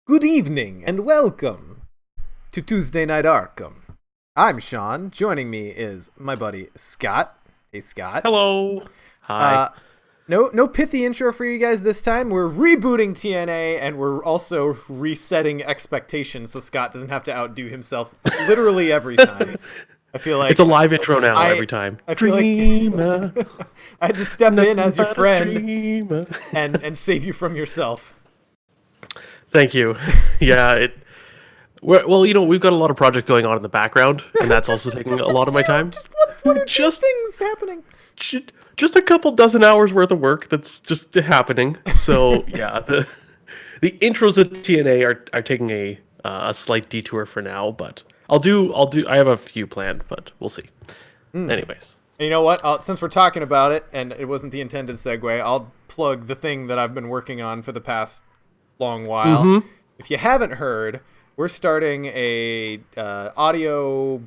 Good evening and welcome to Tuesday Night Arkham. I'm Sean. Joining me is my buddy Scott. Hey, Scott. Hello. Hi. No pithy intro for you guys this time. We're rebooting TNA and we're also resetting expectations so Scott doesn't have to outdo himself literally every time. I feel like it's a live intro now every time. I feel like I had to step in as your friend and save you from yourself. Thank you. Yeah, we've got a lot of projects going on in the background, and that's also taking a lot of my time. Just one or two things happening. Just a couple dozen hours worth of work that's just happening. So yeah, the intros of TNA are taking a slight detour for now, but I'll do. I have a few planned, but we'll see. Anyways. And you know what? Since we're talking about it, and it wasn't the intended segue, I'll plug the thing that I've been working on for the past long while. Mm-hmm. If you haven't heard, we're starting a audio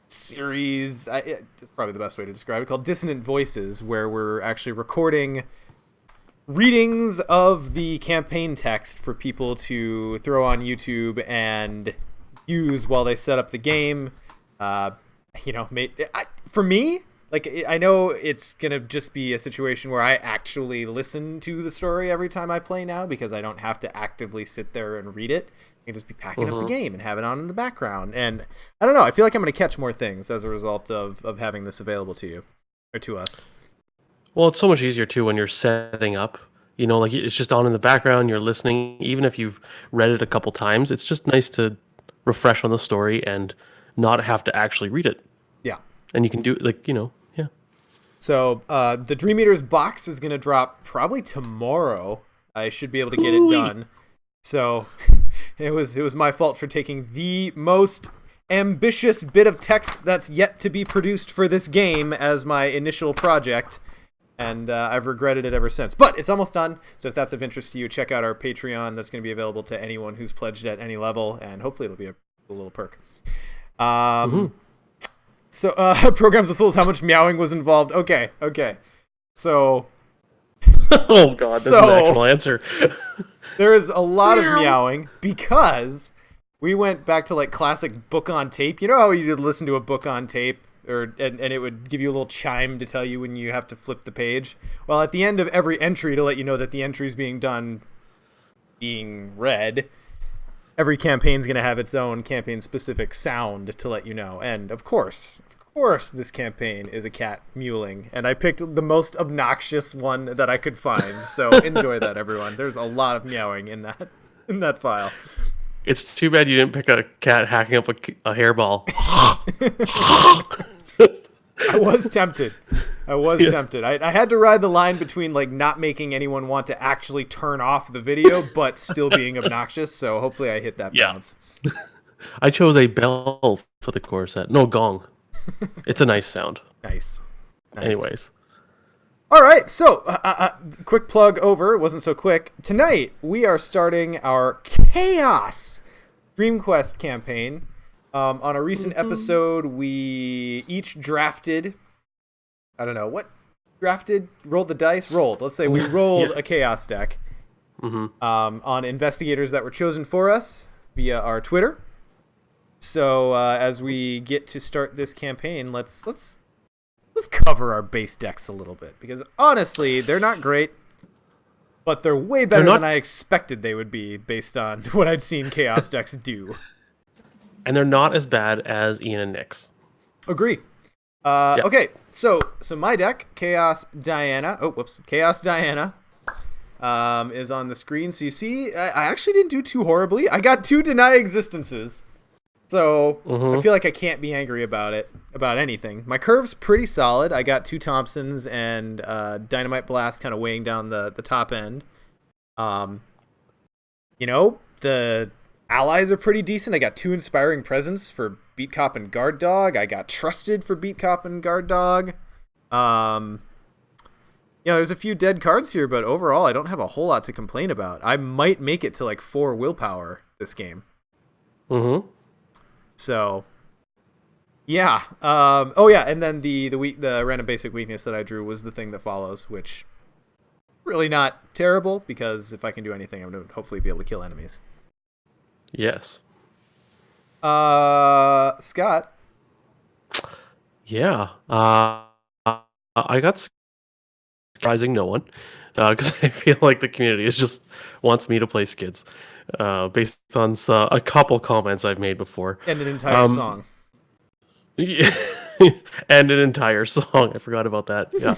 series. It's probably the best way to describe it, called Dissonant Voices, where we're actually recording readings of the campaign text for people to throw on YouTube and use while they set up the game. For me, I know it's gonna just be a situation where I actually listen to the story every time I play now, because I don't have to actively sit there and read it. I can just be packing up the game and have it on in the background. And I don't know, I feel like I'm gonna catch more things as a result of having this available to you, or to us. Well, it's so much easier too when you're setting up. It's just on in the background, you're listening. Even if you've read it a couple times, it's just nice to refresh on the story and not have to actually read it. Yeah. And you can do yeah. So the Dream Eaters box is going to drop probably tomorrow. I should be able to get it done. So it was my fault for taking the most ambitious bit of text that's yet to be produced for this game as my initial project. And I've regretted it ever since. But it's almost done. So if that's of interest to you, check out our Patreon. That's going to be available to anyone who's pledged at any level. And hopefully it'll be a little perk. So, programs with tools, how much meowing was involved? Okay. So... oh, God, that's an actual answer. There is a lot of meowing because we went back to, classic book on tape. You know how you listen to a book on tape, and it would give you a little chime to tell you when you have to flip the page? Well, at the end of every entry, to let you know that the entry's being read... Every campaign's going to have its own campaign-specific sound to let you know. And, of course, this campaign is a cat mewling. And I picked the most obnoxious one that I could find. So enjoy that, everyone. There's a lot of meowing in that file. It's too bad you didn't pick a cat hacking up a hairball. I was tempted. I had to ride the line between not making anyone want to actually turn off the video, but still being obnoxious. So hopefully I hit that balance. I chose a bell for the core set. No, gong. It's a nice sound. Nice. Anyways. All right. So quick plug over. It wasn't so quick. Tonight we are starting our Chaos Dream Quest campaign. On a recent episode, we each drafted, rolled the dice, let's say we rolled a chaos deck on investigators that were chosen for us via our Twitter. So as we get to start this campaign, let's cover our base decks a little bit, because honestly, they're not great, but they're way better than I expected they would be based on what I'd seen chaos decks do. And they're not as bad as Ian and Nick's. Agree. Okay, so my deck, Chaos Diana, is on the screen. So you see, I actually didn't do too horribly. I got 2 deny existences. So I feel like I can't be angry about anything. My curve's pretty solid. I got 2 Thompsons and Dynamite Blast kind of weighing down the top end. The allies are pretty decent. I got 2 Inspiring Presence for Beat Cop and Guard Dog. I got Trusted for Beat Cop and Guard Dog. There's a few dead cards here, but overall I don't have a whole lot to complain about. I might make it to 4 willpower this game. So, yeah. And then the random basic weakness that I drew was the thing that follows, which really not terrible, because if I can do anything, I'm going to hopefully be able to kill enemies. Yes. Scott. Yeah. I got surprising no one because I feel like the community is just wants me to play skids based on a couple comments I've made before. And an entire Um, song. yeah, and an entire song. I forgot about that. Yeah,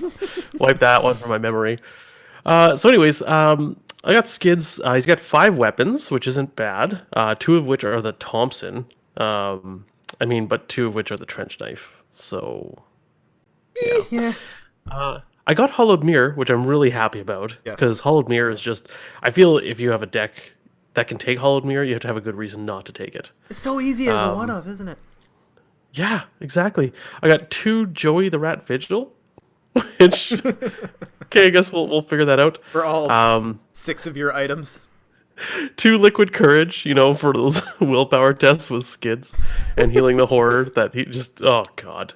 wipe that one from my memory. Anyways, I got skids. He's got 5 weapons, which isn't bad. 2 of which are the Thompson. But 2 of which are the trench knife. So yeah. Yeah. I got Hollowed Mirror, which I'm really happy about Yes. because Hollowed Mirror is just. I feel if you have a deck that can take Hollowed Mirror, you have to have a good reason not to take it. It's so easy as a one of, isn't it? Yeah, exactly. I got 2 Joey the Rat Vigil, which okay, I guess we'll figure that out. For all Um, 6 of your items. 2 Liquid Courage, for those willpower tests with skids and healing the horror that he just. Oh god.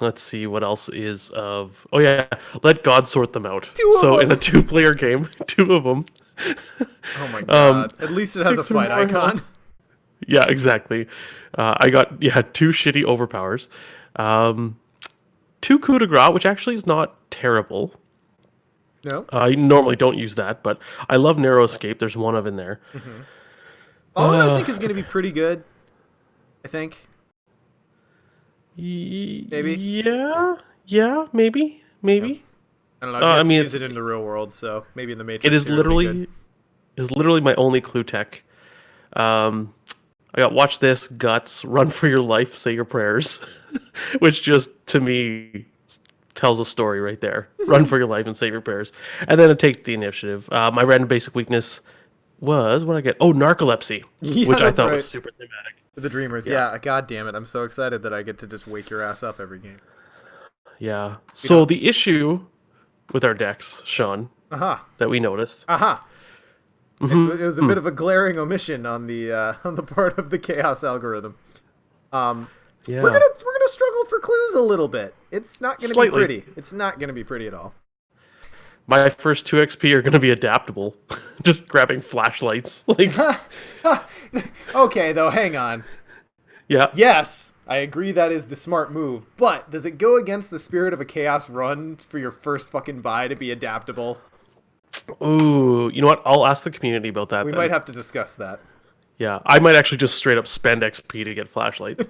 Let's see what else is of. Oh yeah, let God sort them out. 2 of So them. in a 2-player game, 2 of them. Oh my god. At least it has a 6 or fight more icon. health. Yeah, exactly. I got 2 shitty overpowers. 2 coup de grace, which actually is not terrible. No. I normally don't use that, but I love narrow escape. There's 1 of in there. Fallen, I think, is going to be pretty good. I think. Maybe. Yeah, maybe. I don't know. I've yet to use It's, it in the real world, so maybe in the Matrix. it is here it'll be good. literally my only clue tech. I got watch this, guts, run for your life, say your prayers, which just to me tells a story right there. Run for your life and say your prayers, and then I take the initiative. My random basic weakness was what I get. Oh, narcolepsy, Yeah, which I that's thought right. was super thematic. For the Dreamers. Yeah. Yeah. God damn it. I'm so excited that I get to just wake your ass up every game. Yeah. You So know. the issue with our decks, Sean, Aha. that we noticed. Aha. Mhm. It was a bit of a glaring omission on the part of the chaos algorithm. Yeah. We're gonna struggle for clues a little bit. It's not gonna be Slightly. pretty. It's not gonna be pretty at all. My first 2 XP are going to be adaptable. Just grabbing flashlights. Like, Okay, though, hang on. yeah. Yes, I agree that is the smart move, but does it go against the spirit of a chaos run for your first fucking buy to be adaptable? Ooh, you know what? I'll ask the community about that. We then. might have to discuss that. Yeah, I might actually just straight up spend XP to get flashlights.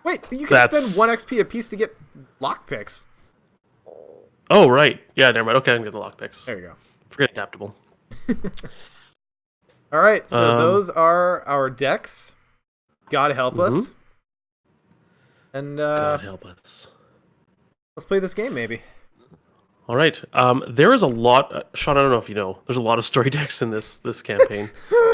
Wait, but you can That's- spend 1 XP a piece to get lockpicks. Oh, right. Yeah, never mind. Okay, I can get the lockpicks. There you go. Forget adaptable. All right, so Um, those are our decks. God help us. And God help us. let's play this game, maybe. All right. There is a lot. Sean, I don't know if you know. There's a lot of story decks in this campaign.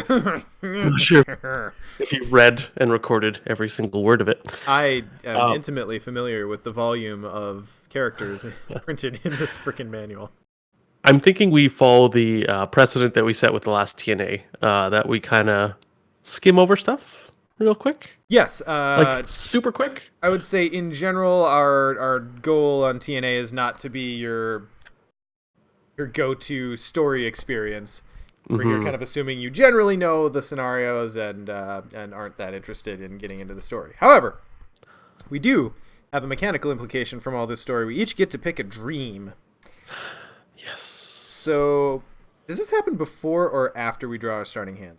I'm not sure if you've read and recorded every single word of it. I am intimately familiar with the volume of characters printed in this freaking manual. I'm thinking we follow the precedent that we set with the last TNA, that we kind of skim over stuff real quick. Yes, Like, super quick. I would say in general, our goal on TNA is not to be your go-to story experience. Where you're kind of assuming you generally know the scenarios and aren't that interested in getting into the story. However, we do have a mechanical implication from all this story. We each get to pick a dream. Yes. So, does this happen before or after we draw our starting hand?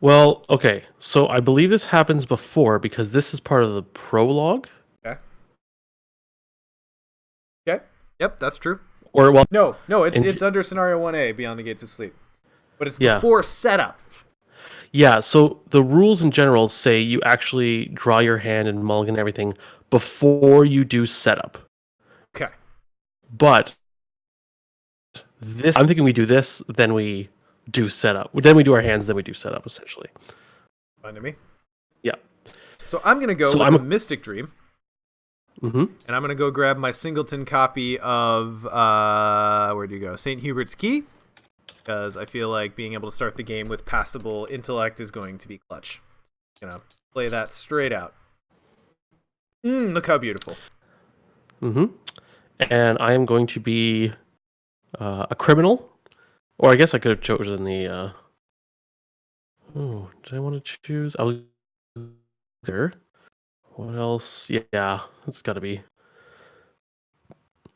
Well, okay. So I believe this happens before because this is part of the prologue. Okay. Okay. Yep, that's true. Or well, No, it's under scenario 1A, Beyond the Gates of Sleep. But it's Yeah. before setup. yeah. So the rules in general say you actually draw your hand and mulligan everything before you do setup. Okay. But this, I'm thinking we do this, then we do setup. Then we do our hands, then we do setup. Essentially. Fine to me. Yeah. So I'm going to go So with I'm a a- Mystic Dream. Mm-hmm. And I'm going to go grab my singleton copy of, where do you go? St. Hubert's Key. Because I feel like being able to start the game with passable intellect is going to be clutch. Gonna play that straight out. Look how beautiful. Mm-hmm. And I am going to be a criminal, or I guess I could have chosen the Oh, did I want to choose? I was there. What else? Yeah, it's got to be.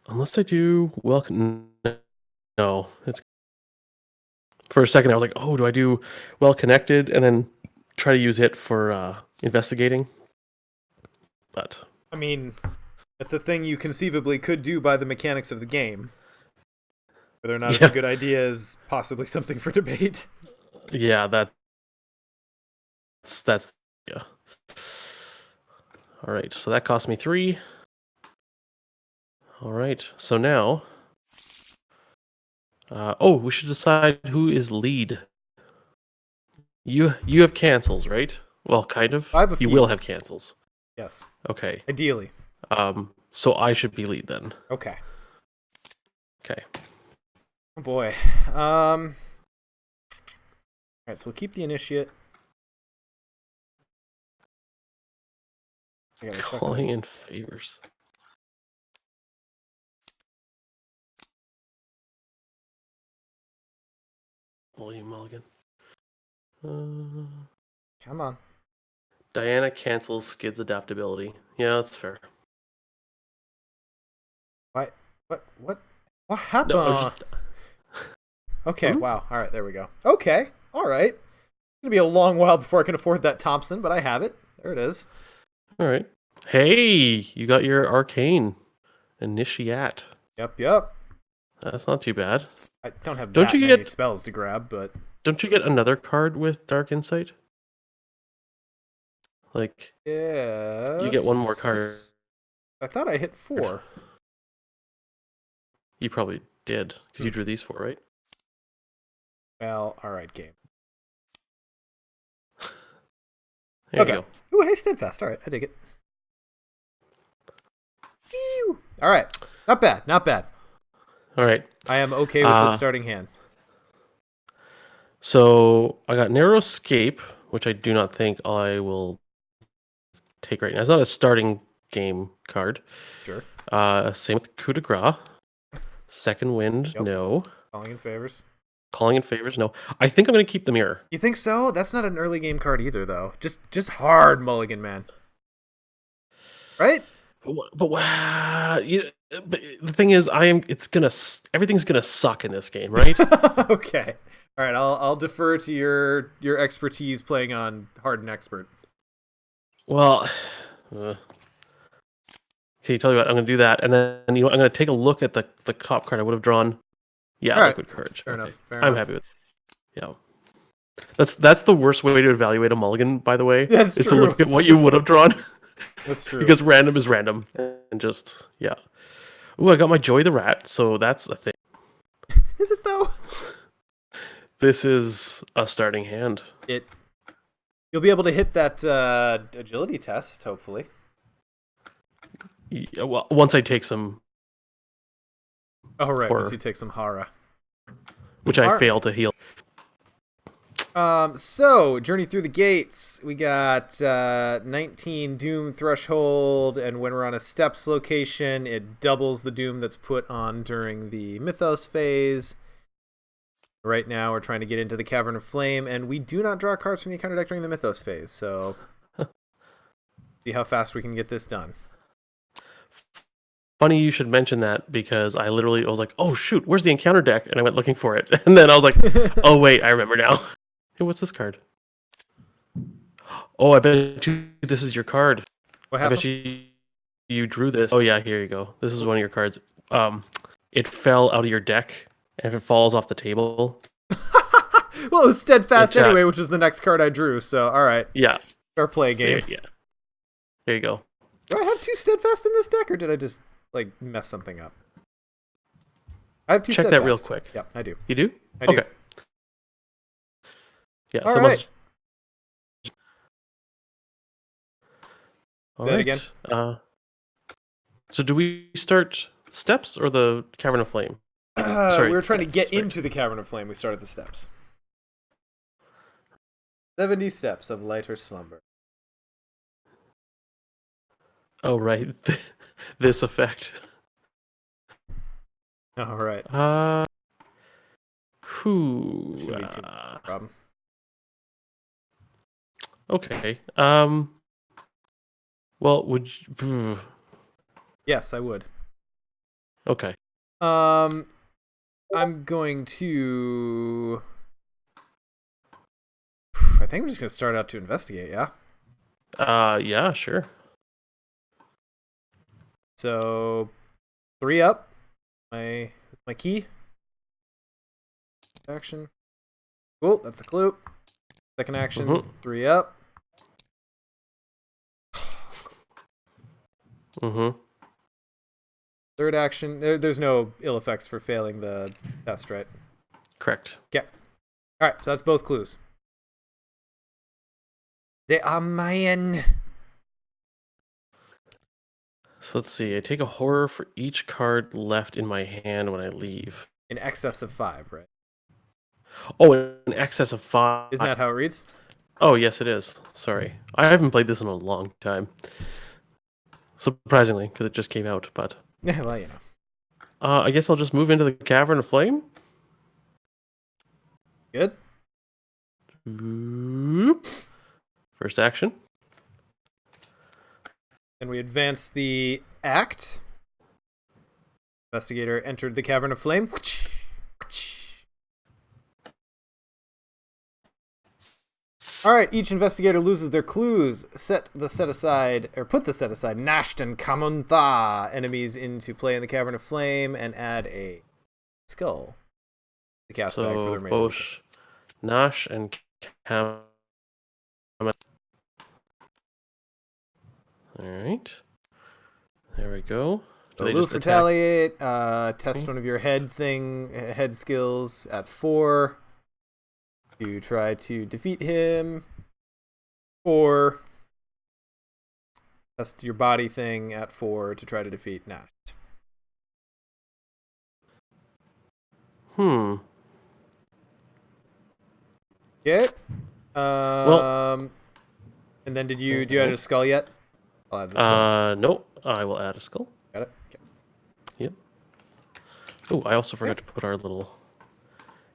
Unless I do no. It's for a second I was like, oh, do I do well connected and then try to use it for investigating? But I mean, it's a thing you conceivably could do by the mechanics of the game. Whether or not it's a yeah, good idea is possibly something for debate. yeah, that's yeah. All right, so that cost me 3. All right, so now, oh, we should decide who is lead. You have cancels, right? Well, kind of. I have a You will few. have cancels. Yes. Okay. Ideally. So I should be lead then. Okay. Okay. Oh boy. Alright, so we'll keep the initiate. I gotta check Calling in favors. William Mulligan. Come on. Diana cancels Skid's adaptability. Yeah, that's fair. What? What happened? No, just... Okay, wow. Alright, there we go. Okay. Alright. It's gonna be a long while before I can afford that Thompson, but I have it. There it is. All right. Hey, you got your arcane initiate. Yep. That's not too bad. I don't have Don't that you many get spells to grab, but Don't you get another card with Dark Insight? Like, yeah. you get one more card. I thought I hit 4. You probably did because you drew these 4, right? Well, alright, game. There Okay. you go. Ooh, hey, steadfast. Alright, I dig it. Phew. Alright. Not bad. All right. I am okay with this starting hand. So I got Narrow Escape, which I do not think I will take right now. It's not a starting game card. Sure. Same with Coup de Grace. Second Wind, Yep. no. Calling in favors. Calling in favors, no. I think I'm going to keep the Mirror. You think so? That's not an early game card either, though. Just hard mulligan, man. Right? But the thing is, everything's gonna suck in this game, right? Okay. All right. I'll defer to your expertise playing on hard and expert. Well, okay, tell you what, I'm gonna do that, and then I'm gonna take a look at the top card I would have drawn. Yeah, All right. Liquid Courage. Fair Okay. enough. I'm happy with it. Yeah. That's the worst way to evaluate a mulligan, by the way. That's is true. to look at what you would have drawn. That's true. Because random is random, and just yeah. Ooh, I got my Joy the Rat, so that's a thing. Is it though? This is a starting hand. You'll be able to hit that agility test, hopefully. Yeah, well, once I take some, Oh right, horror. once you take some Hara. which I fail to heal. So Journey Through the Gates. We got 19 Doom threshold, and when we're on a steps location, it doubles the Doom that's put on during the Mythos phase. Right now, we're trying to get into the Cavern of Flame, and we do not draw cards from the encounter deck during the Mythos phase. So, see how fast we can get this done. Funny you should mention that because I was like, oh shoot, where's the encounter deck? And I went looking for it. And then I was like, oh wait, I remember now. Hey, what's this card? Oh, I bet you this is your card. What happened? I bet you drew this. Oh yeah, here you go. This is one of your cards. It fell out of your deck, and if it falls off the table. Well, it was Steadfast anyway, which was the next card I drew, so alright. Yeah. Fair play game. Yeah. There you go. Do I have 2 Steadfast in this deck, or did I just mess something up? I have 2 Check Steadfast. that real quick. Yep, I do. You do? I do. Okay. Yeah, All so right. All Say right. that again. So do we start steps or the Cavern of Flame? We were trying to get into the Cavern of Flame. We started the steps. 70 steps of lighter slumber. Oh, right. This effect. All right. Who? Shouldn't be too much of a problem. Okay. Well, would you... Yes, I would. Okay. I'm going to. I think I'm just gonna start out to investigate. Yeah. Yeah, sure. So 3 up. My key action. Cool. That's a clue. Second action. Mm-hmm. 3 up. Mm-hmm. Third action. There's no ill effects for failing the test, right? Correct. Okay. All right. So that's both clues. They are mine. So let's see. I take a horror for each card left in my hand when I leave. In excess of 5, right? Oh, in excess of 5. Isn't that how it reads? Oh, yes, it is. Sorry. I haven't played this in a long time. Surprisingly, because it just came out, but... Yeah, well, you know. I guess I'll just move into the cavern of flame. Good. Oop. First action. And we advance the act. Investigator entered the cavern of flame. All right, each investigator loses their clues. Put the set aside Nasht and Kamuntha enemies into play in the cavern of flame and add a skull. The cast bag for the remainder. Both Nash and Cam. Alright. There we go. So Loof retaliate. Test one of your head skills at 4 to try to defeat him, or test your body thing at 4 to try to defeat Nash. Okay. Well, and then do you add a skull yet? I'll add the skull. No. I will add a skull. Got it. Okay. Yep. Oh, I also forgot to put our little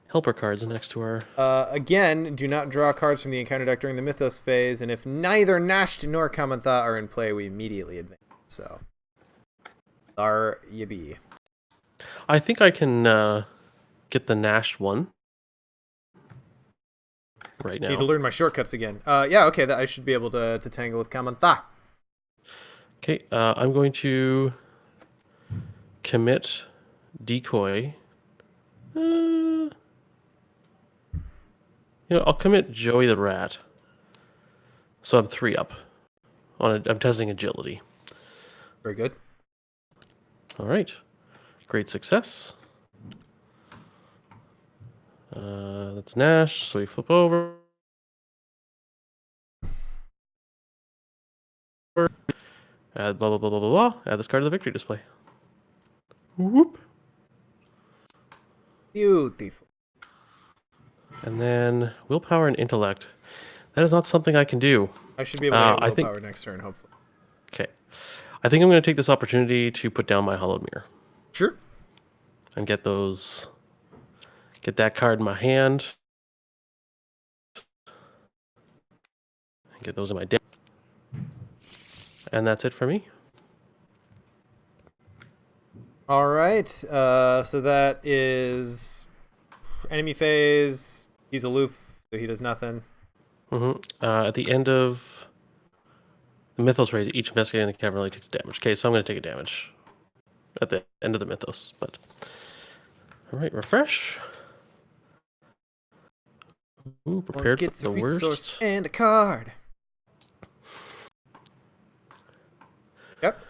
helper cards next to our... Again, do not draw cards from the encounter deck during the Mythos phase, and if neither Nasht nor Kamantha are in play, we immediately advance. So, there you be. I think I can get the Nash one right now. Need to learn my shortcuts again. Yeah, okay, I should be able to tangle with Kamantha. Okay, I'm going to commit decoy. I'll commit Joey the Rat. So I'm 3 up. I'm testing agility. Very good. All right. Great success. That's Nash, so we flip over. Add blah, blah, blah, blah, blah, blah. Add this card to the victory display. Whoop. Beautiful. And then willpower and intellect. That is not something I can do. I should be able to get willpower next turn, hopefully. Okay. I think I'm going to take this opportunity to put down my Hollowed Mirror. Sure. And get that card in my hand. Get those in my deck. And that's it for me. All right. So that is enemy phase. He's aloof, so he does nothing. At the end of the Mythos phase, each investigator in the cavern really takes damage. Okay, so I'm going to take a damage at the end of the Mythos. But all right, refresh. Ooh, prepared for the worst. And a card. Yep.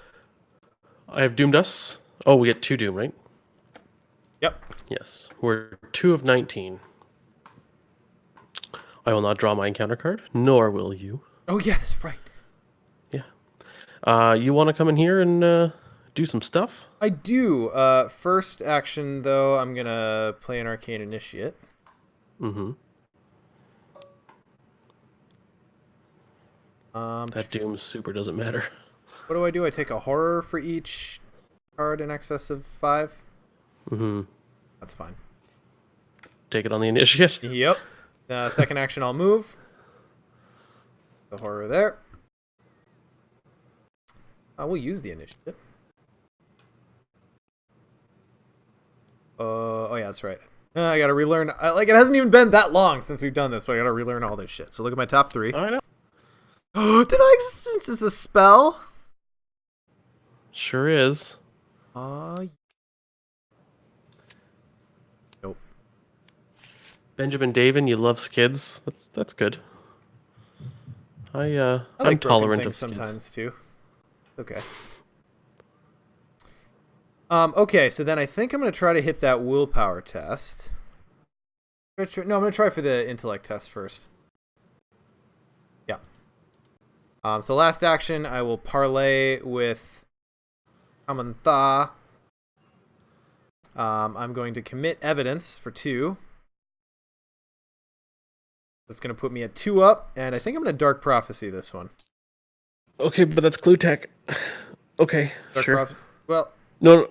I have doomed us. Oh, we get 2 doom, right? Yep. Yes. We're 2 of 19. I will not draw my encounter card, nor will you. Oh, yeah, that's right. Yeah. You want to come in here and do some stuff? I do. First action, though, I'm going to play an Arcane Initiate. That doom super doesn't matter. What do? I take a horror for each card in excess of 5? That's fine. Take it on the initiate? Yep. Second action, I'll move. the horror there. We'll use the initiative. Oh yeah, that's right. I gotta relearn. Like, it hasn't even been that long since we've done this, but I gotta relearn all this shit. So look at my top 3. I know. Deny existence is a spell. Sure is. Nope. Benjamin Davin, you love skids. That's good. I I'm like tolerant broken of things skids. sometimes too. Okay. Okay, so then I think I'm gonna try to hit that willpower test. No, I'm gonna try for the intellect test first. Yeah. So last action, I will parlay with Kamantha. I'm going to commit evidence for 2. That's gonna put me at 2 up, and I think I'm gonna dark prophecy this one. Okay, but that's clue tech. Okay, Dark sure. Well, No.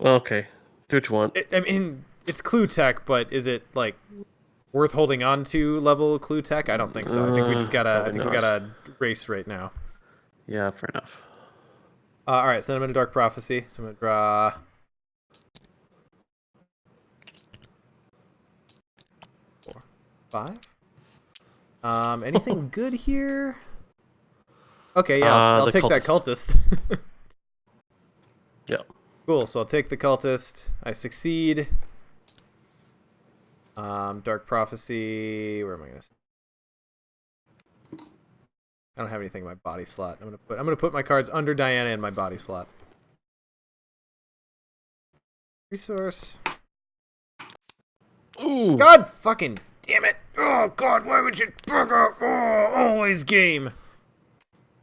Okay, do what you want. I mean, it's clue tech, but is it like worth holding on to level clue tech? I don't think so. I think we just gotta. I think we gotta race right now. Yeah, fair enough. All right, so I'm gonna dark prophecy. So I'm gonna draw. 4, 5. Anything good here? Okay, yeah, I'll take that cultist. Yeah. Cool. So I'll take the cultist. I succeed. Dark prophecy. Where am I gonna? I don't have anything in my body slot. I'm gonna put my cards under Diana in my body slot. Resource. Ooh. God fucking damn it! Oh God, why would you bug up? Oh, always game.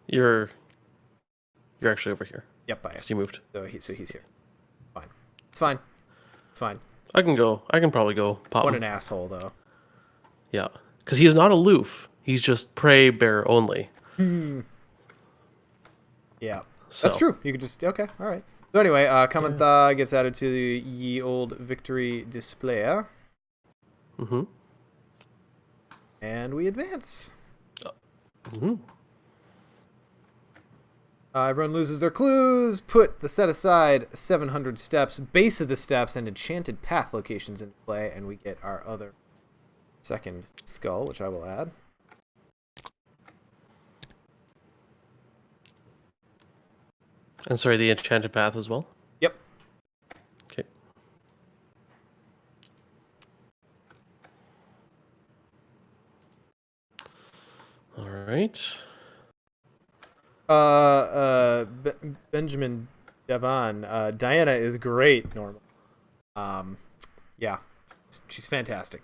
You're actually over here. Yep, I am. You moved. So he's here. Fine. It's fine. It's fine. I can probably go pop What him. an asshole, though. Yeah, because he is not aloof. He's just prey bear only. Yeah, So. that's true. You could just all right. So anyway, Kamantha gets added to the ye old victory display. Mm-hmm. And we advance. Mm-hmm. Everyone loses their clues. Put the set aside 700 steps, base of the steps, and enchanted path locations into play, and we get our other second skull, which I will add. And sorry, the enchanted path as well? Yep. Okay. All right. Benjamin Devon. Diana is great normally. Yeah, she's fantastic.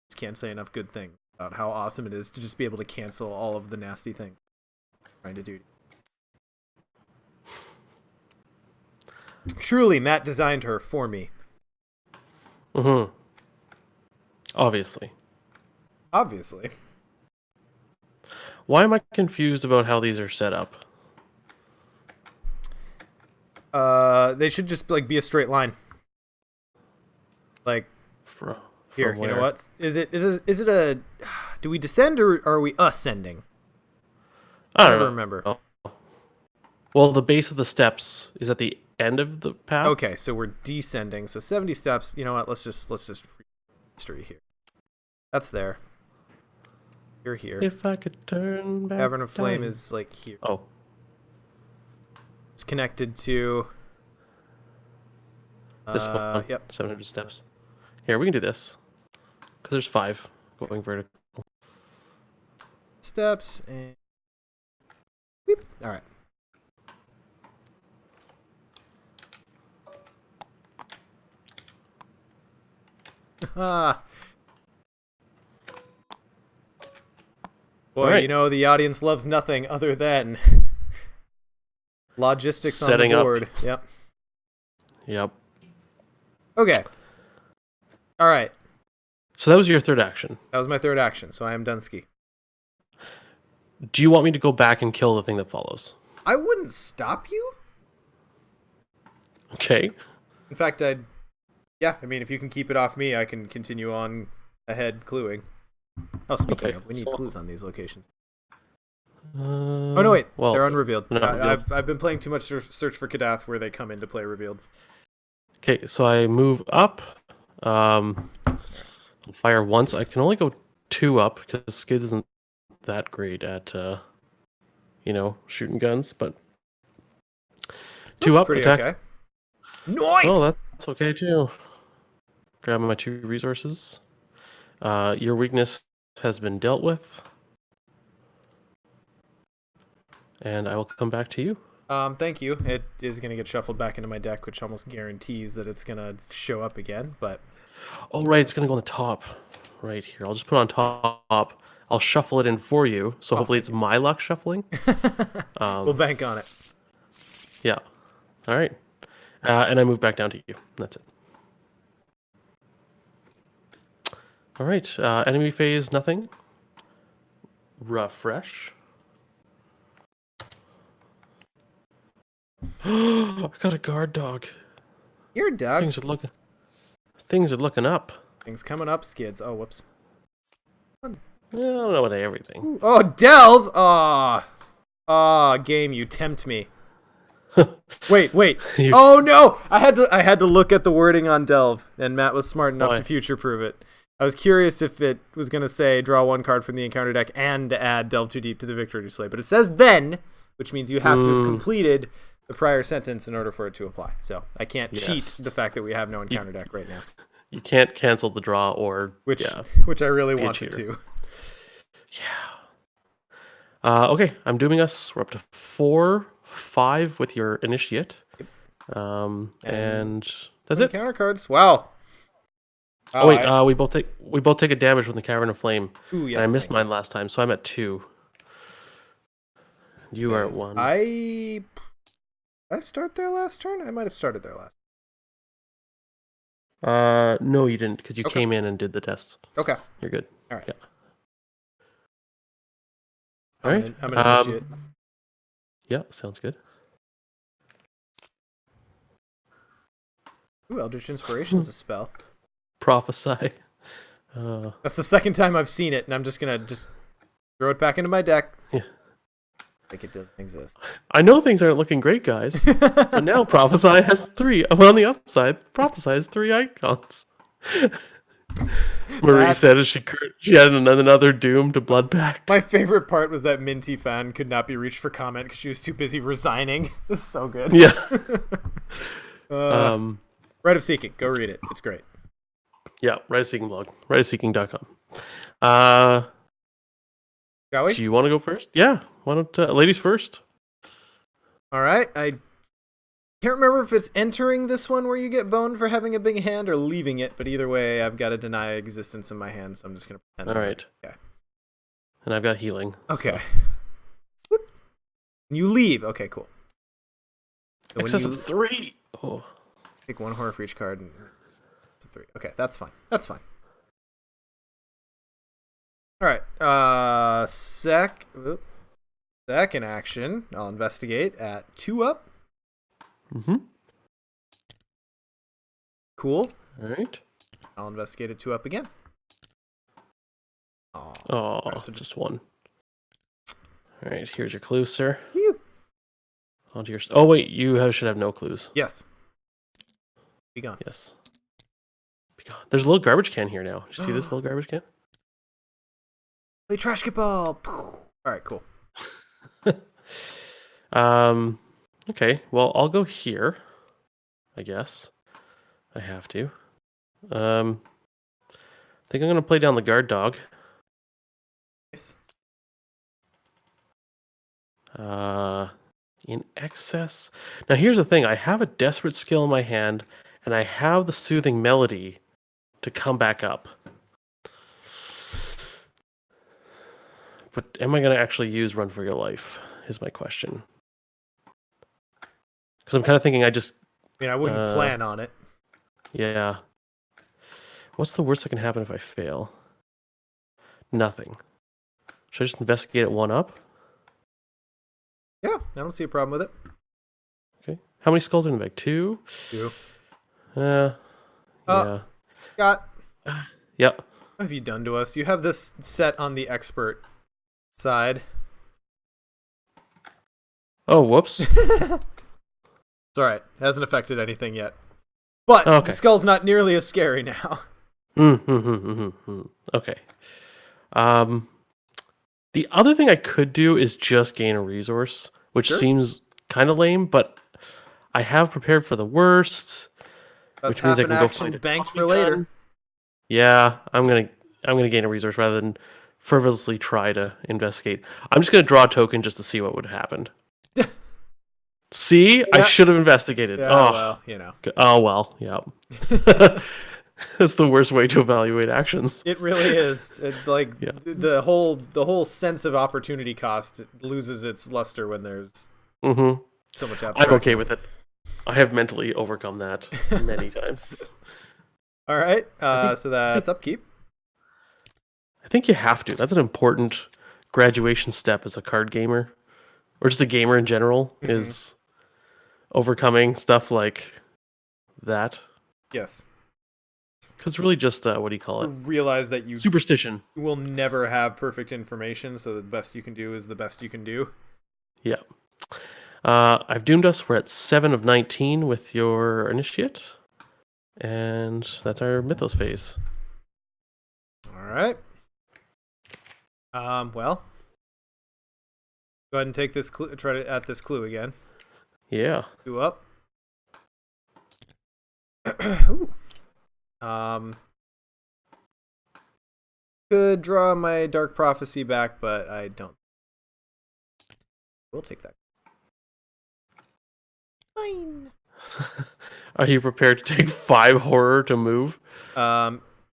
Just can't say enough good things about how awesome it is to just be able to cancel all of the nasty things I'm trying to do. Truly, Matt designed her for me. Mm-hmm. Obviously. Why am I confused about how these are set up? They should just like be a straight line. Like here, you know what? Is it a? Do we descend or are we ascending? I don't remember. Oh. Well, the base of the steps is at the end of the path. Okay, so we're descending. So 70 steps. You know what? Let's just history here. That's there. You're here. If I could turn back. Cavern of Flame time. is like here. Oh. It's connected to This one. Yep. 700 steps. Here, we can do this. Because there's 5 going vertical. Steps and Beep. All right. Boy, right. you know, the audience loves nothing other than logistics Setting on the up. board. Yep. Yep. Okay. All right. So that was your third action. That was my third action, so I am Dunsky. Do you want me to go back and kill the thing that follows? I wouldn't stop you. Okay. In fact, I mean, if you can keep it off me, I can continue on ahead cluing. Oh, speaking of, we need clues on these locations. Oh no, wait, Well, they're unrevealed. they're not revealed. I've been playing too much Search for Kadath where they come into play revealed. Okay, so I move up. I'll fire once. I can only go 2 up because Skids isn't that great at shooting guns, but 2 Looks up pretty attack. okay. Oh, Nice. that's okay too. Grabbing my 2 resources. Your weakness has been dealt with, and I will come back to you. Thank you. It is going to get shuffled back into my deck, which almost guarantees that it's going to show up again, but... Oh, right, it's gonna go on the top. Right here. I'll just put it on top. I'll shuffle it in for you, so hopefully it's my luck shuffling. We'll bank on it. Yeah. All right. And I move back down to you. That's it. All right. Enemy phase, nothing. Refresh. I got a guard dog. Your dog. Things are looking up. Things coming up, Skids. Oh, whoops. I don't know about everything. Ooh. Oh, Delve! Game, you tempt me. Wait. Oh no! I had to look at the wording on Delve, and Matt was smart enough to future-proof it. I was curious if it was going to say draw 1 card from the encounter deck and add Delve Too Deep to the victory display, but it says then, which means you have to have completed the prior sentence in order for it to apply. So I can't cheat the fact that we have no encounter deck right now. You can't cancel the draw or which I really wanted to. Yeah. Okay, I'm dooming us. We're up to 4-5 with your initiate. Yep. And that's it. Counter cards. Wow. Oh wait, we both take a damage from the Cavern of Flame. Ooh, yes, and I missed mine last time, so I'm at 2. You are at 1. I start there last turn? I might have started there last. No, you didn't, because you came in and did the tests. Okay. You're good. All right. Yeah. All right. I'm gonna initiate. Yeah, sounds good. Ooh, Eldritch Inspiration is a spell. Prophesy. That's the second time I've seen it, and I'm just gonna throw it back into my deck. Yeah. Like it doesn't exist. I know things aren't looking great, guys. But now Prophesy has 3. On the upside, Prophesy has 3 icons. Marie said as she had another doom to Bloodpact. My favorite part was that Minty fan could not be reached for comment because she was too busy resigning. This is so good. Yeah. Rite of Seeking. Go read it. It's great. Yeah, Rite of Seeking blog. RiteofSeeking.com. Shall we? Do you want to go first? Yeah. Why don't ladies first? All right. I can't remember if it's entering this one where you get boned for having a big hand or leaving it, but either way, I've got to deny existence in my hand, so I'm just going to pretend. All right. Okay. And I've got healing. Okay. So. You leave. Okay, cool. So excess of 3. Oh. Take 1 horror for each card. And 3. Okay, that's fine. That's fine. All right. Second action. I'll investigate at 2 up. Mm-hmm. Cool. All right. I'll investigate at 2 up again. Oh, right, so just 1. All right, here's your clue, sir. Whew. Onto your. Oh wait, you should have no clues. Yes. Be gone. Yes. Be gone. There's a little garbage can here now. Did you see this little garbage can? Play trash ball. All right, cool. Okay. Well, I'll go here. I guess I have to. I think I'm gonna play down the guard dog. Nice. In excess. Now here's the thing. I have a desperate skill in my hand, and I have the soothing melody to come back up. But am I going to actually use Run for Your Life is my question. Because I'm kind of thinking I wouldn't plan on it. Yeah. What's the worst that can happen if I fail? Nothing. Should I just investigate at 1 up? Yeah, I don't see a problem with it. Okay. How many skulls are in the bag? 2? 2. Yeah. Got. Yep. What have you done to us? You have this set on the expert side. Oh, whoops. It's alright. Hasn't affected anything yet. But Okay. the skull's not nearly as scary now. Okay. The other thing I could do is just gain a resource, which Sure. seems kind of lame, but I have prepared for the worst, That's which means half I an can go find action a banked Tommy for later. gun. Yeah, I'm gonna gain a resource rather than frivolously try to investigate. I'm just gonna draw a token just to see what would happen. See, I Yeah. should have investigated. Yeah, Oh, well, you know. oh well, yeah. That's the worst way to evaluate actions. It really is. Like Yeah. the whole sense of opportunity cost loses its luster when there's Mm-hmm. so much I'm abstractness. okay with it. I have mentally overcome that many times. All right. think- So that's upkeep. I think you have to. That's an important graduation step as a card gamer, or just a gamer in general, is overcoming stuff like that. Yes. Because it's really just what do you call it? Realize that you Superstition. will never have perfect information, so the best you can do is the best you can do. Yeah. I've doomed us. We're at 7 of 19 with your initiate, and that's our Mythos phase. All right. Well, go ahead and take this clue. Try to at this clue again. Yeah. 2 up. Ooh. Could draw my Dark Prophecy back, but I don't. We'll take that. Fine. Are you prepared to take 5 horror to move?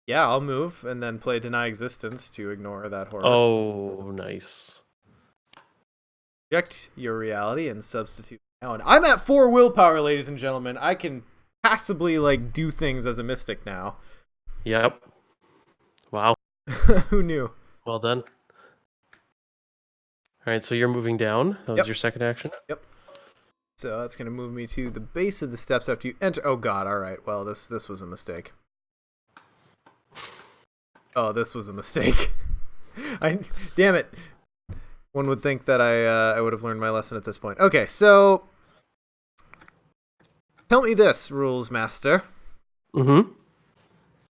Yeah, I'll move and then play Deny Existence to ignore that horror. Oh, nice. Reject your reality and substitute my own. I'm at 4 willpower, ladies and gentlemen. I can passably do things as a mystic now. Yep. Wow. Who knew? Well done. All right, so you're moving down. That was Yep. your second action. Yep. So that's gonna move me to the base of the steps after you enter. Oh God! All right. Well, this was a mistake. Oh, this was a mistake. Damn it. One would think that I would have learned my lesson at this point. Okay, so tell me this, rules master. Mm-hmm. If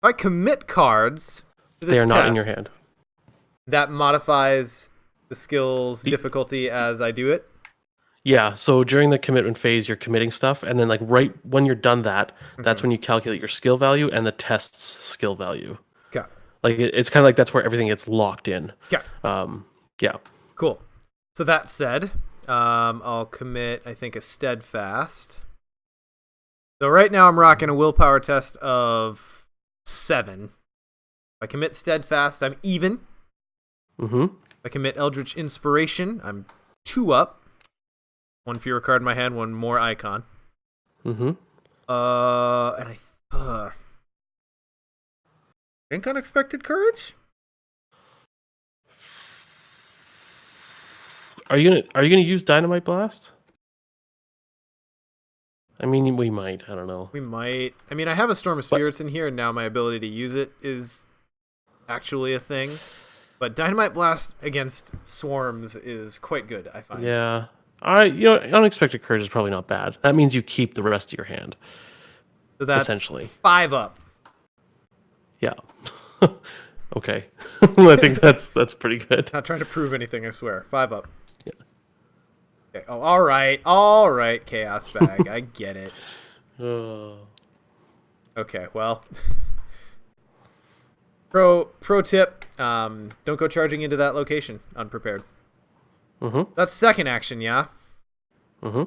I commit cards to this They are not in your test, hand. that modifies the skill's difficulty as I do it. Yeah, so during the commitment phase, you're committing stuff, and then right when you're done that, that's when you calculate your skill value and the test's skill value. Okay. It's kind of like that's where everything gets locked in. Okay. Yeah. Cool. So that said, I'll commit, I think, a steadfast. So right now I'm rocking a willpower test of 7. If I commit steadfast, I'm even. Mm-hmm. If I commit eldritch inspiration, I'm 2 up. 1 fewer card in my hand, 1 more icon. Mm-hmm. And I think unexpected courage. Are you gonna use dynamite blast? I mean, we might. I don't know. We might. I mean, I have a storm of spirits in here, and now my ability to use it is actually a thing. But dynamite blast against swarms is quite good, I find. Yeah. Unexpected courage is probably not bad. That means you keep the rest of your hand. So that's essentially 5 up. Yeah. Okay. I think that's pretty good. Not trying to prove anything, I swear. 5 up. Yeah. Okay. Oh, all right, chaos bag. I get it. Okay, well. Pro tip: don't go charging into that location unprepared. Mm-hmm. That's second action, yeah. Mm-hmm.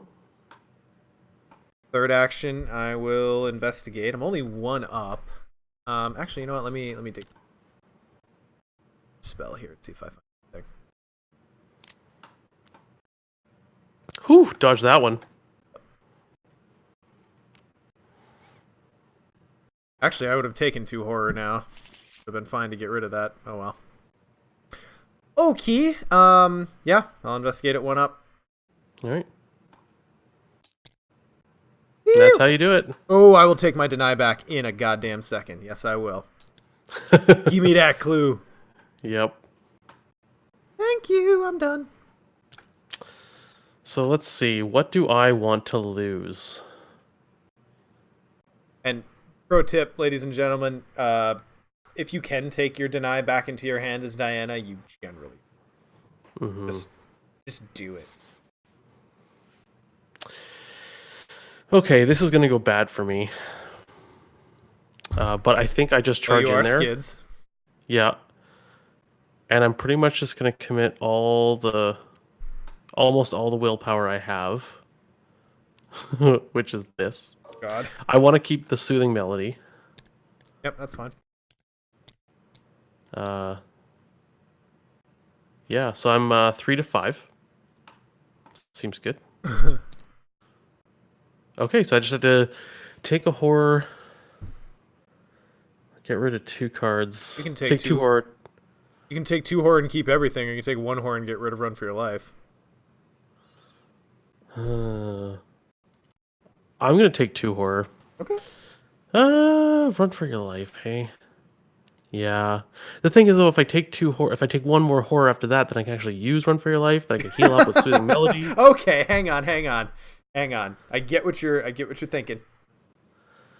Third action, I will investigate. I'm only 1 up. Actually, you know what? Let me dig spell here and see if I find anything. Whew, dodge that one. Actually, I would have taken 2 horror now. Would have been fine to get rid of that. Oh well. Okay. Yeah, I'll investigate it 1 up. All right. That's how you do it. Oh, I will take my deny back in a goddamn second. Yes, I will. Give me that clue. Yep. Thank you. I'm done. So let's see. What do I want to lose? And pro tip, ladies and gentlemen, if you can take your deny back into your hand as Diana, you generally just do it. Okay, this is gonna go bad for me. But I think I just charge you in are there. skids. Yeah. And I'm pretty much just gonna commit almost all the willpower I have, which is this. God. I want to keep the soothing melody. Yep, that's fine. Yeah, so I'm 3 to 5. Seems good. Okay, so I just had to take a horror, get rid of 2 cards. You can take two horror. You can take 2 horror and keep everything, or you can take 1 horror and get rid of Run for Your Life. I'm gonna take 2 horror. Okay. Run for your life, hey. Yeah. The thing is, though, if I take 1 more horror after that, then I can actually use Run for Your Life. Then I can heal up with Soothing Melody. Okay, hang on. I get what you're thinking.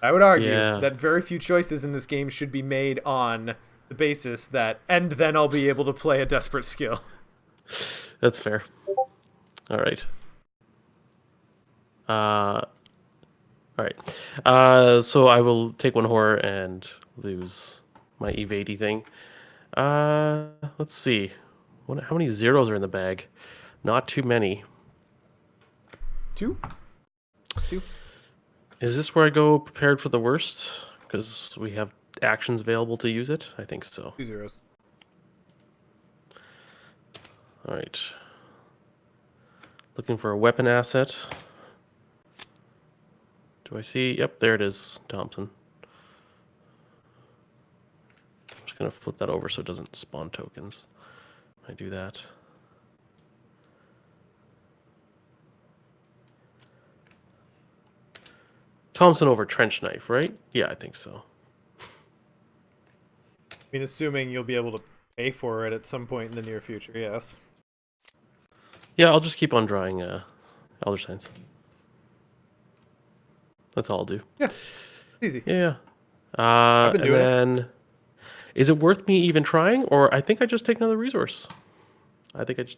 I would argue that very few choices in this game should be made on the basis that, and then I'll be able to play a desperate skill. That's fair. All right. All right. So I will take 1 horror and lose my evadey thing. Let's see. How many zeros are in the bag? Not too many. 2? 2. Is this where I go prepared for the worst? Because we have actions available to use it? I think so. 2 zeros. All right. Looking for a weapon asset. Do I see? Yep, there it is, Thompson. I'm just going to flip that over so it doesn't spawn tokens. I do that. Thompson over trench knife, right? Yeah, I think so. I mean, assuming you'll be able to pay for it at some point in the near future, yes. Yeah, I'll just keep on drawing Elder Signs. That's all I'll do. Yeah, easy. Yeah. I've been And doing then, is it worth me even trying, or I think I just take another resource? Because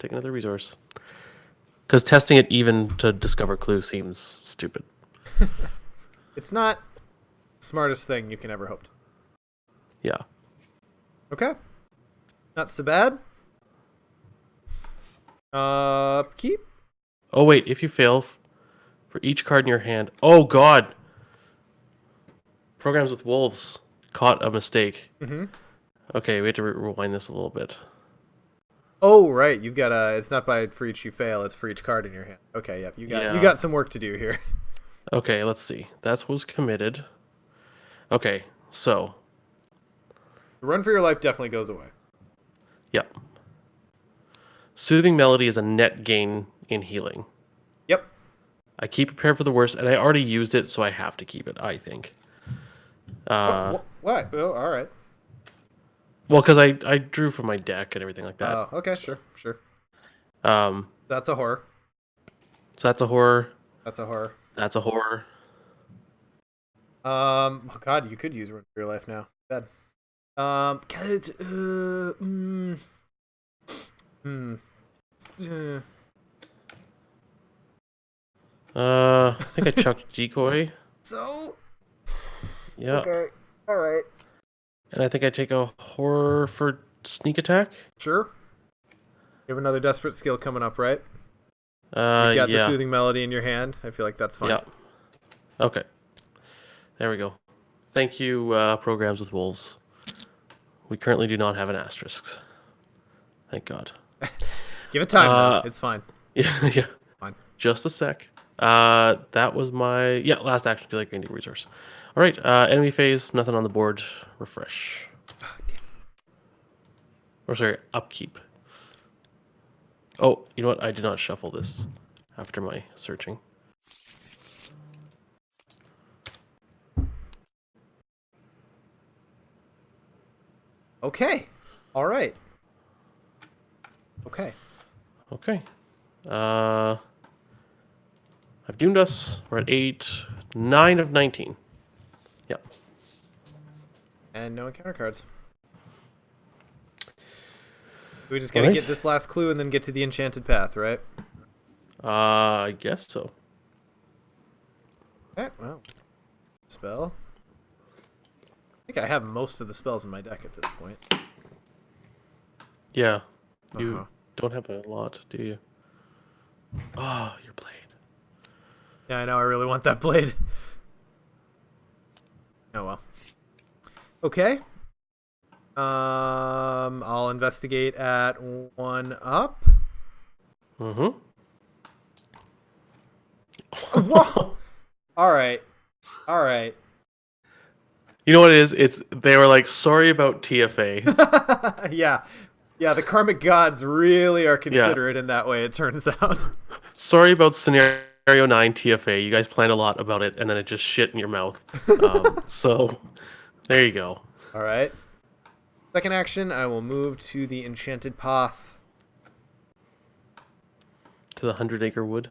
testing it even to discover clue seems stupid. It's not the smartest thing you can ever hope to. Yeah. Okay. Not so bad. Keep. Oh wait, if you fail, for each card in your hand. Oh god. Programs with wolves caught a mistake. Mm-hmm. Okay, we have to rewind this a little bit. Oh right, you've got it's not for each you fail, it's for each card in your hand. Okay, yep, you got some work to do here. Okay, let's see. That was committed. Okay, so The Run for Your Life definitely goes away. yep. Soothing Melody is a net gain in healing. Yep. I keep prepared for the worst, and I already used it, so I have to keep it, I think. What? Oh, all right. Well, because I drew from my deck and everything like that. Oh, okay, sure. That's a horror. So that's a horror. That's a horror. That's a horror. Oh God, you could use Run for Your Life now. Bad. I think I chucked Decoy. So. Yeah. Okay. All right. And I think I take a horror for sneak attack. Sure. You have another desperate skill coming up, right? You've got the Soothing Melody in your hand. I feel like that's fine. Yeah. Okay. There we go. Thank you, Programs with Wolves. We currently do not have an asterisk. Thank God. Give it time, though. It's fine. Yeah. Fine. Just a sec. That was my last action. Do like green resource. All right. Enemy phase. Nothing on the board. Refresh. Or sorry, upkeep. Oh, you know what? I did not shuffle this after my searching. Okay. All right. Okay. Okay. I've doomed us. We're at 8, 9 of 19. Yep. And no encounter cards. We just gotta get this last clue and then get to the enchanted path, right? I guess so. Okay, well. Spell. I think I have most of the spells in my deck at this point. Yeah. You don't have a lot, do you? Oh, your blade. Yeah, I know. I really want that blade. Oh, well. Okay. I'll investigate at 1 up. Mm-hmm. Whoa! Alright. Alright. You know what it is? They were like, sorry about TFA. Yeah. Yeah, the karmic gods really are considerate in that way, it turns out. Sorry about scenario 9 TFA. You guys planned a lot about it, and then it just shit in your mouth. So, there you go. Alright. Second action, I will move to the enchanted path. To the 100-acre wood.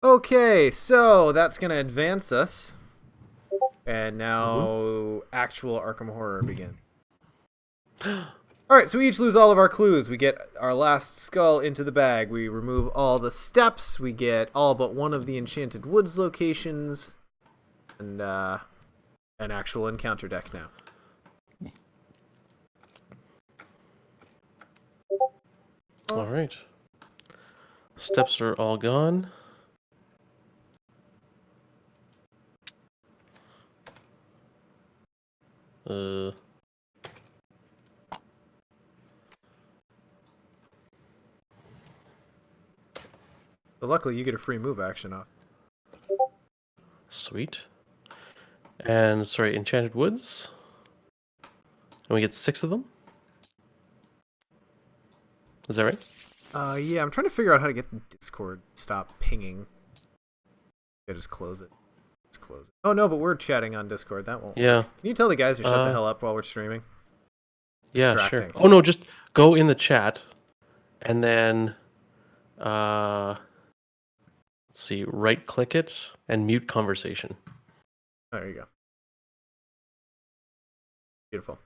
Okay, so that's going to advance us. And now actual Arkham Horror begin. Alright, so we each lose all of our clues. We get our last skull into the bag. We remove all the steps. We get all but one of the Enchanted Woods locations. And an actual encounter deck now. Alright. Steps are all gone. So luckily you get a free move action off. Sweet. And, sorry, Enchanted Woods. And we get 6 of them? Is that right? Yeah, I'm trying to figure out how to get the Discord to stop pinging. I just close it. Let's close it. Oh no, but we're chatting on Discord. That won't work. Can you tell the guys to shut the hell up while we're streaming? Yeah, sure. Oh no, just go in the chat and then let's see, right click it and mute conversation. There you go. Beautiful.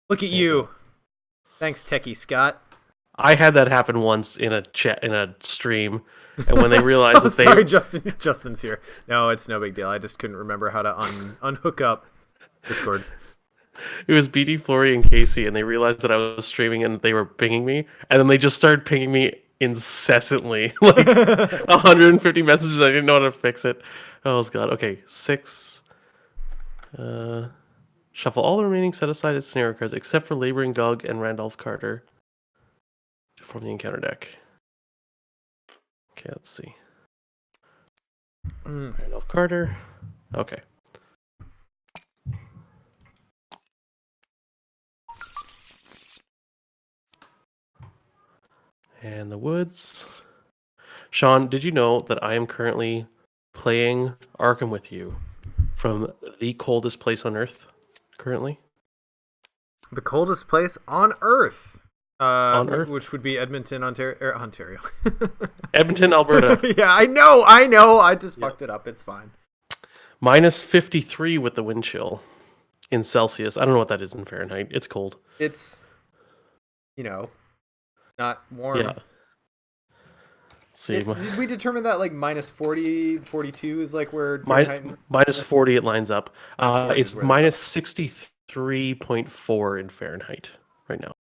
Look at you. Thanks, Techie Scott. I had that happen once in a chat in a stream, and when they realized that they sorry, Justin's here. No, it's no big deal. I just couldn't remember how to unhook up Discord. It was BD, Flory, and Casey, and they realized that I was streaming and they were pinging me, and then they just started pinging me incessantly, like 150 messages. I didn't know how to fix it. Oh god. Okay, 6. Shuffle all the remaining set-aside scenario cards except for Laboring Gug and Randolph Carter to form the encounter deck. Okay, let's see. Randolph Carter. Okay. And the woods. Sean, did you know that I am currently playing Arkham with you from the coldest place on Earth currently? The coldest place on Earth. On Earth? Which would be Edmonton, Ontario. Edmonton, Alberta. Yeah, I know. I just fucked it up. It's fine. Minus 53 with the wind chill in Celsius. I don't know what that is in Fahrenheit. It's cold. It's, not warm. Yeah. See, did we determine that like minus 40, 42 is like where Fahrenheit minus 40 it lines up. It's minus 63. 63.4 in Fahrenheit right now.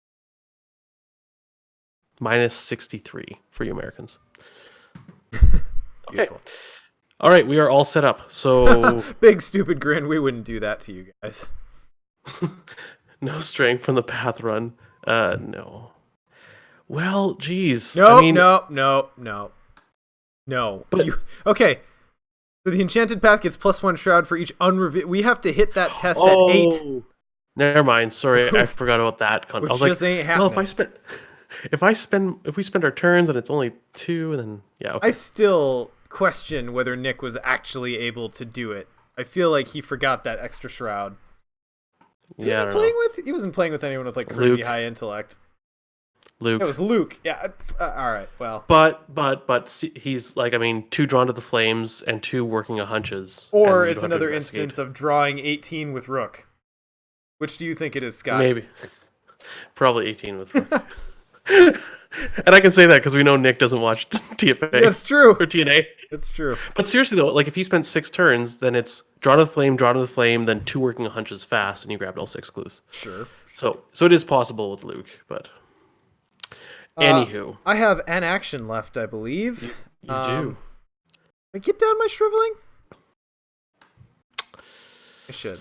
Minus 63 for you Americans. Okay. All right, we are all set up. So big stupid grin. We wouldn't do that to you guys. No strength from the path run. No. Well, geez. No, I mean, no. But okay. So the enchanted path gets +1 shroud for each unrevealed. We have to hit that test at 8. Never mind. Sorry, I forgot about that. Which I was just ain't happening. Well, if we spend our turns and it's only 2, and then yeah. Okay. I still question whether Nick was actually able to do it. I feel like he forgot that extra shroud. He wasn't playing with anyone with like crazy high intellect. It Luke. was Luke. Yeah. All right. Well. But he's like, I mean, 2 drawn to the flames and 2 working a hunches, Or and you it's don't have to another investigate. instance of drawing 18 with Rook. Which do you think it is, Scott? Maybe, probably 18 with Rook. And I can say that because we know Nick doesn't watch TFA That's true. or TNA. It's true. But seriously though, like if he spent 6 turns, then it's draw to the flame, then 2 working hunches fast, and you grabbed all 6 clues. Sure. So it is possible with Luke, but anywho, I have an action left, I believe. you do. I get down my shriveling. I should.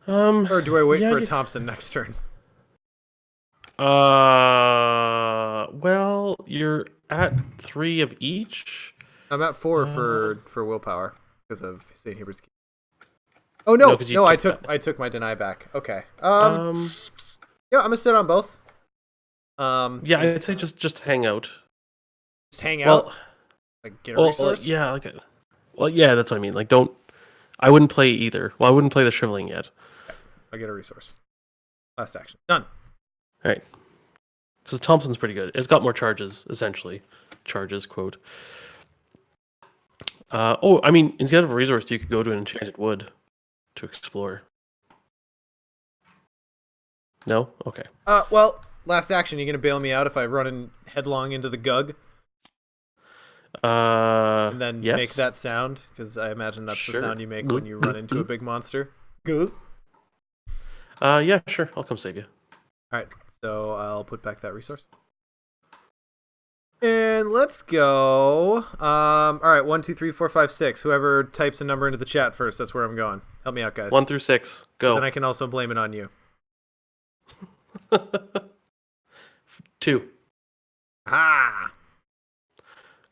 Or do I wait for a Thompson next turn? Well, you're at 3 of each. I'm at 4 for willpower because of St. Hubert's Key. Oh no, I took my deny back. Okay. Yeah, I'm gonna sit on both. Yeah, I'd say just hang out. Just hang out. Like get a resource. Yeah, yeah, that's what I mean. Like, I wouldn't play either. Well, I wouldn't play the shriveling yet. Okay. I get a resource. Last action done. All right. Because Thompson's pretty good. It's got more charges, essentially. Charges, quote. I mean, instead of a resource, you could go to an enchanted wood to explore. No? Okay. Well, last action, you gonna bail me out if I run in headlong into the gug? And then yes. make that sound? Because I imagine that's Sure. the sound you make when you run into a big monster. Goo. Yeah, sure. I'll come save you. Alright, so I'll put back that resource. And let's go. Alright, 1, 2, 3, 4, 5, 6. Whoever types a number into the chat first, that's where I'm going. Help me out, guys. 1 through 6. Go. Then I can also blame it on you. 2. Ah!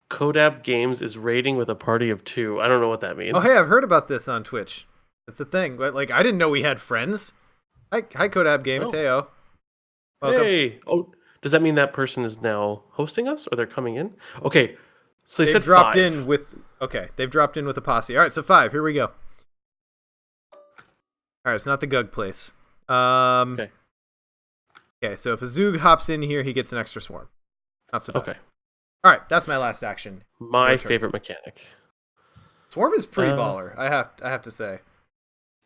Kodab Games is raiding with a party of 2. I don't know what that means. Oh, hey, I've heard about this on Twitch. That's a thing. Like, I didn't know we had friends. Hi Kodab Games. Oh. Hey-o. Welcome. Hey! Oh, does that mean that person is now hosting us, or they're coming in? Okay, so they They've said dropped 5. in with... Okay, they've dropped in with a posse. All right, so 5. Here we go. All right, it's not the Gug place. Okay, so if a Zoog hops in here, he gets an extra swarm. Not so bad. Okay. All right, that's my last action. My favorite mechanic. Swarm is pretty baller. I have to say.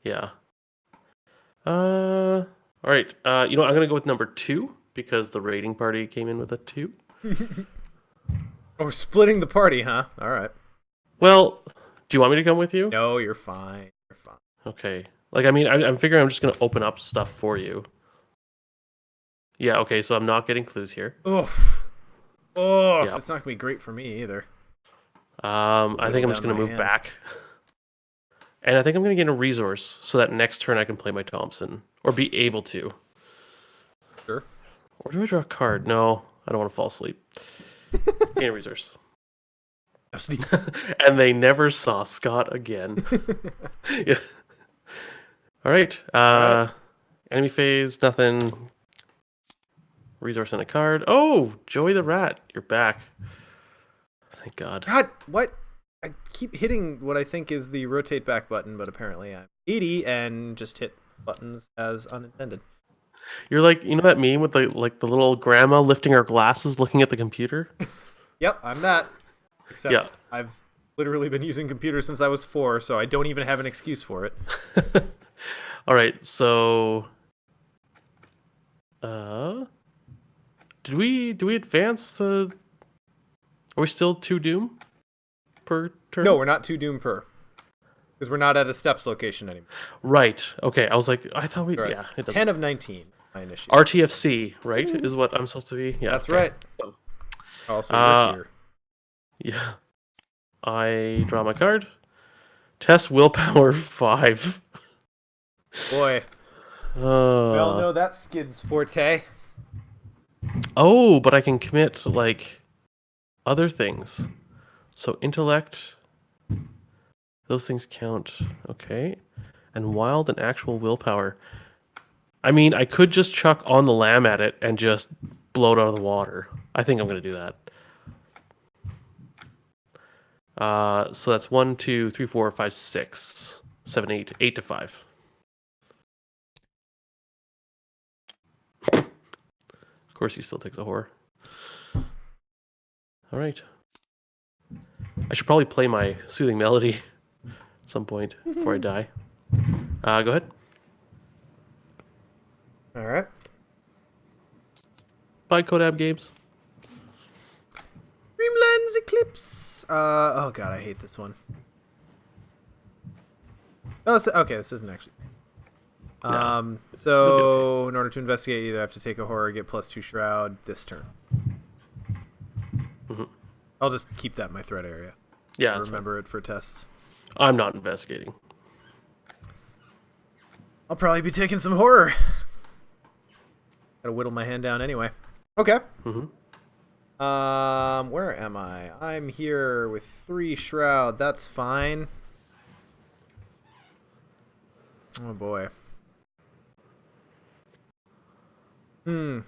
Yeah. All right. I'm gonna go with number 2 because the raiding party came in with a 2. Oh, we're splitting the party, huh? All right. Well, do you want me to come with you? No, you're fine. You're fine. Okay. Like, I mean, I'm figuring I'm just gonna open up stuff for you. Yeah. Okay. So I'm not getting clues here. Oof. Oh, Yep. It's not gonna be great for me either. I think I'm just gonna move back, and I think I'm gonna get a resource so that next turn I can play my Thompson or be able to. Sure. Or do I draw a card? No, I don't want to fall asleep. Gain a resource. And they never saw Scott again. Yeah. All right. Enemy phase, nothing. Resource and a card. Oh, Joey the Rat, you're back. Thank God. God, what? I keep hitting what I think is the rotate back button, but apparently I'm 80 and just hit buttons as unintended. You're like, you know that meme with the little grandma lifting her glasses looking at the computer? Yep, I'm that. Except I've literally been using computers since I was 4, so I don't even have an excuse for it. All right, so did we advance the? Are we still 2 doom per turn? No, we're not 2 doom per. Because we're not at a steps location anymore. Right. Okay. I was like, I thought we. Right. Yeah. 10 of 19. I initiate. RTFC, right? Is what I'm supposed to be. Yeah. That's okay. right. Also, we're here. Yeah. I draw my card. Test willpower 5. Boy. We all know that Skid's forte. Oh, but I can commit like other things. So intellect, those things count. Okay. And wild and actual willpower. I mean, I could just chuck on the lamb at it and just blow it out of the water. I think I'm going to do that. So that's 1, 2, 3, 4, 5, 6, 7, 8, 8 to 5. Of course, he still takes a whore. All right. I should probably play my soothing melody at some point before I die. Go ahead. All right. Bye, Kodab Games. Dreamlands Eclipse. Oh god, I hate this one. Oh, okay. This isn't actually. No. So in order to investigate, you either have to take a horror, get +2 shroud this turn. Mm-hmm. I'll just keep that in my threat area. Yeah, I'll remember it for tests. I'm not investigating. I'll probably be taking some horror. Gotta whittle my hand down anyway. Okay. Mm-hmm. Where am I? I'm here with 3 shroud. That's fine. Oh boy. I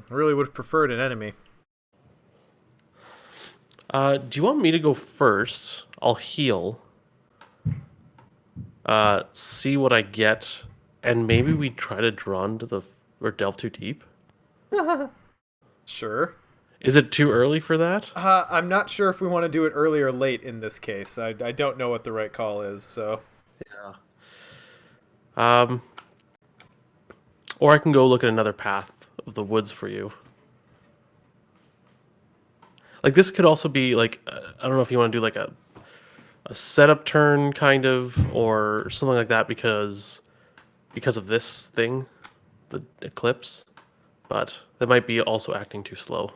really would have preferred an enemy. Do you want me to go first? I'll heal. See what I get, and maybe we try to draw into the or delve too deep. Sure. Is it too early for that? I'm not sure if we want to do it early or late in this case. I don't know what the right call is, so. Yeah. Or I can go look at another path of the woods for you. Like this could also be like I don't know if you want to do like a setup turn kind of or something like that because of this thing, the eclipse, but that might be also acting too slow.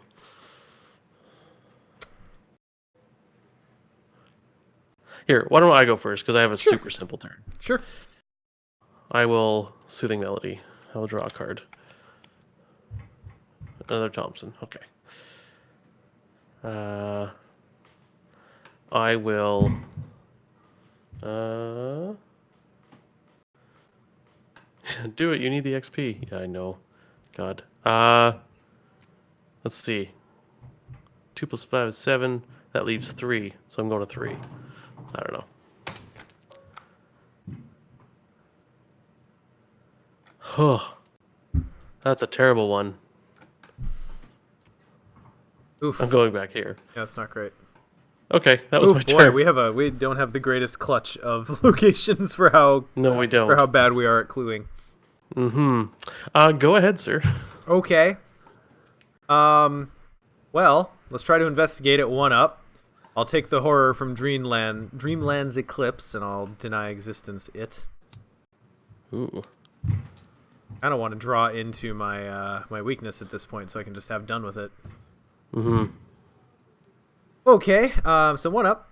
Here, why don't I go first because I have a super simple turn. Sure. I will Soothing Melody. I will draw a card. Another Thompson. Okay. I will. Do it. You need the XP. Yeah, I know. God. Let's see. 2 + 5 is 7. That leaves 3. So I'm going to 3. I don't know. Huh. That's a terrible one. Oof. I'm going back here. Yeah, that's not great. Okay, that was my boy, turn. we don't have the greatest clutch of locations for how No, we don't. for how bad we are at cluing. Mm-hmm. Go ahead, sir. Okay. Well, let's try to investigate it 1 up. I'll take the horror from Dreamland's Eclipse, and I'll deny existence it. Ooh. I don't want to draw into my my weakness at this point, so I can just have done with it. Mm-hmm. Okay, so 1 up.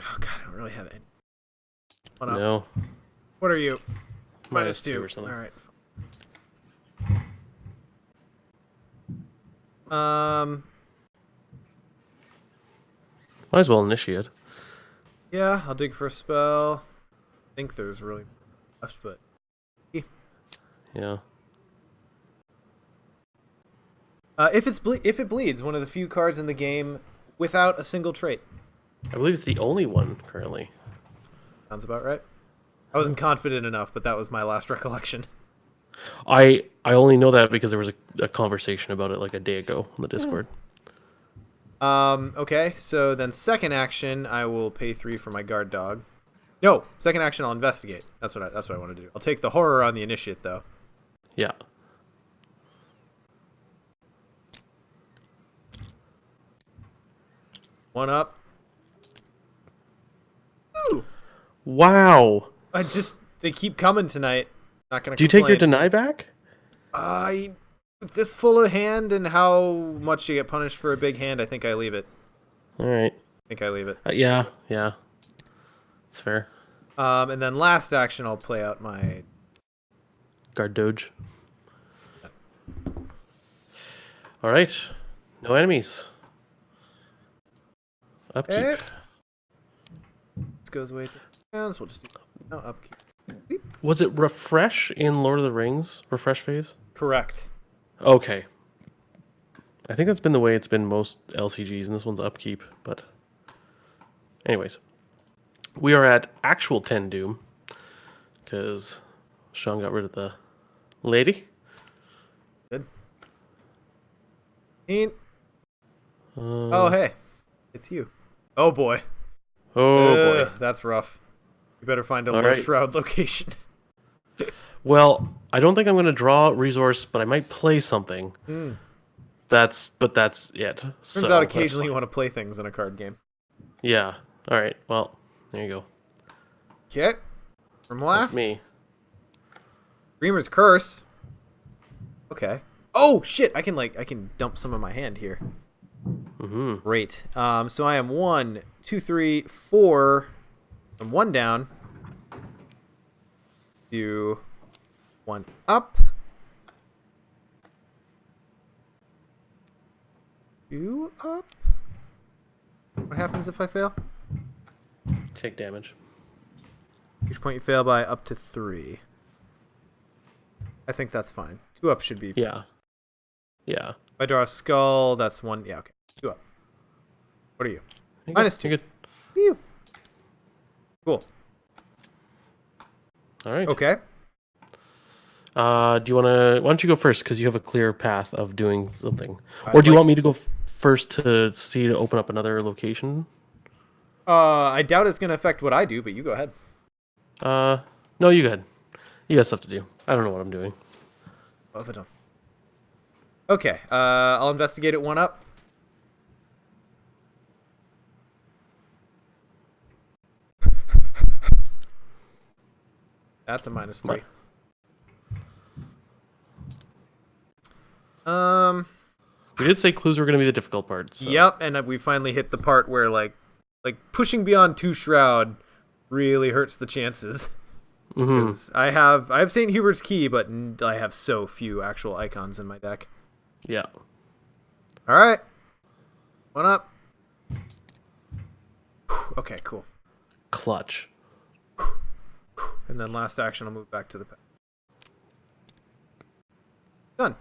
Oh god, I don't really have any. 1 up. No. What are you? -2 or something. All right. Might as well initiate. Yeah, I'll dig for a spell. I think there's really left, but Yeah. if it bleeds, one of the few cards in the game without a single trait. I believe it's the only one currently. Sounds about right. I wasn't confident enough, but that was my last recollection. I only know that because there was a conversation about it like a day ago on the Discord. Okay, so then second action, I will pay 3 for my guard dog. No, second action, I'll investigate. That's what I want to do. I'll take the horror on the initiate, though. Yeah. One up. Ooh! Wow. They keep coming tonight. Not gonna. Do you take your deny back? With this full of hand and how much you get punished for a big hand, I think I leave it. All right. I think I leave it. Yeah. It's fair. And then last action, I'll play out my Guard Doge. All right. No enemies. Upkeep. Okay. This goes away 3 rounds. We'll just do no upkeep. Was it refresh in Lord of the Rings? Refresh phase? Correct. Okay. I think that's been the way it's been most LCGs, and this one's upkeep, but... Anyways. We are at actual 10 Doom, because Sean got rid of the lady. Good. Ain't. Oh, Uh, hey. It's you. Oh, boy. oh boy. That's rough. You better find a All low right. shroud location. Well, I don't think I'm gonna draw a resource, but I might play something. Hmm. That's it. Turns out So that's occasionally fine. you want to play things in a card game. Yeah. All right. Well, there you go. Okay. For moi, That's me. Dreamer's Curse. Okay. Oh shit! I can dump some of my hand here. Mm-hmm. Great. So I am 1, 2, 3, 4. I'm 1 down. Do 1 up. 2 up. What happens if I fail? Take damage. Each point you fail by up to 3. I think that's fine. 2 up should be. Yeah. Yeah. If I draw a skull, that's 1. Yeah, okay. 2 up. What are you? You're Minus good. 2. You're good. Phew. Cool. All right. Okay. Do you want to? Why don't you go first? Because you have a clear path of doing something. I'd Or do you like- want me to go first to see to open up another location? I doubt it's going to affect what I do, but you go ahead. No, you go ahead. You got stuff to do. I don't know what I'm doing. Well, if I don't. Okay. I'll investigate it 1 up. That's a minus 3. We did say clues were going to be the difficult part. So. Yep, and we finally hit the part where like pushing beyond 2 shroud really hurts the chances. Mm-hmm. 'Cause I have St. Hubert's Key, but I have so few actual icons in my deck. Yeah. All right, 1 up. Okay, cool. Clutch. And then last action, I'll move back to the pet. Done.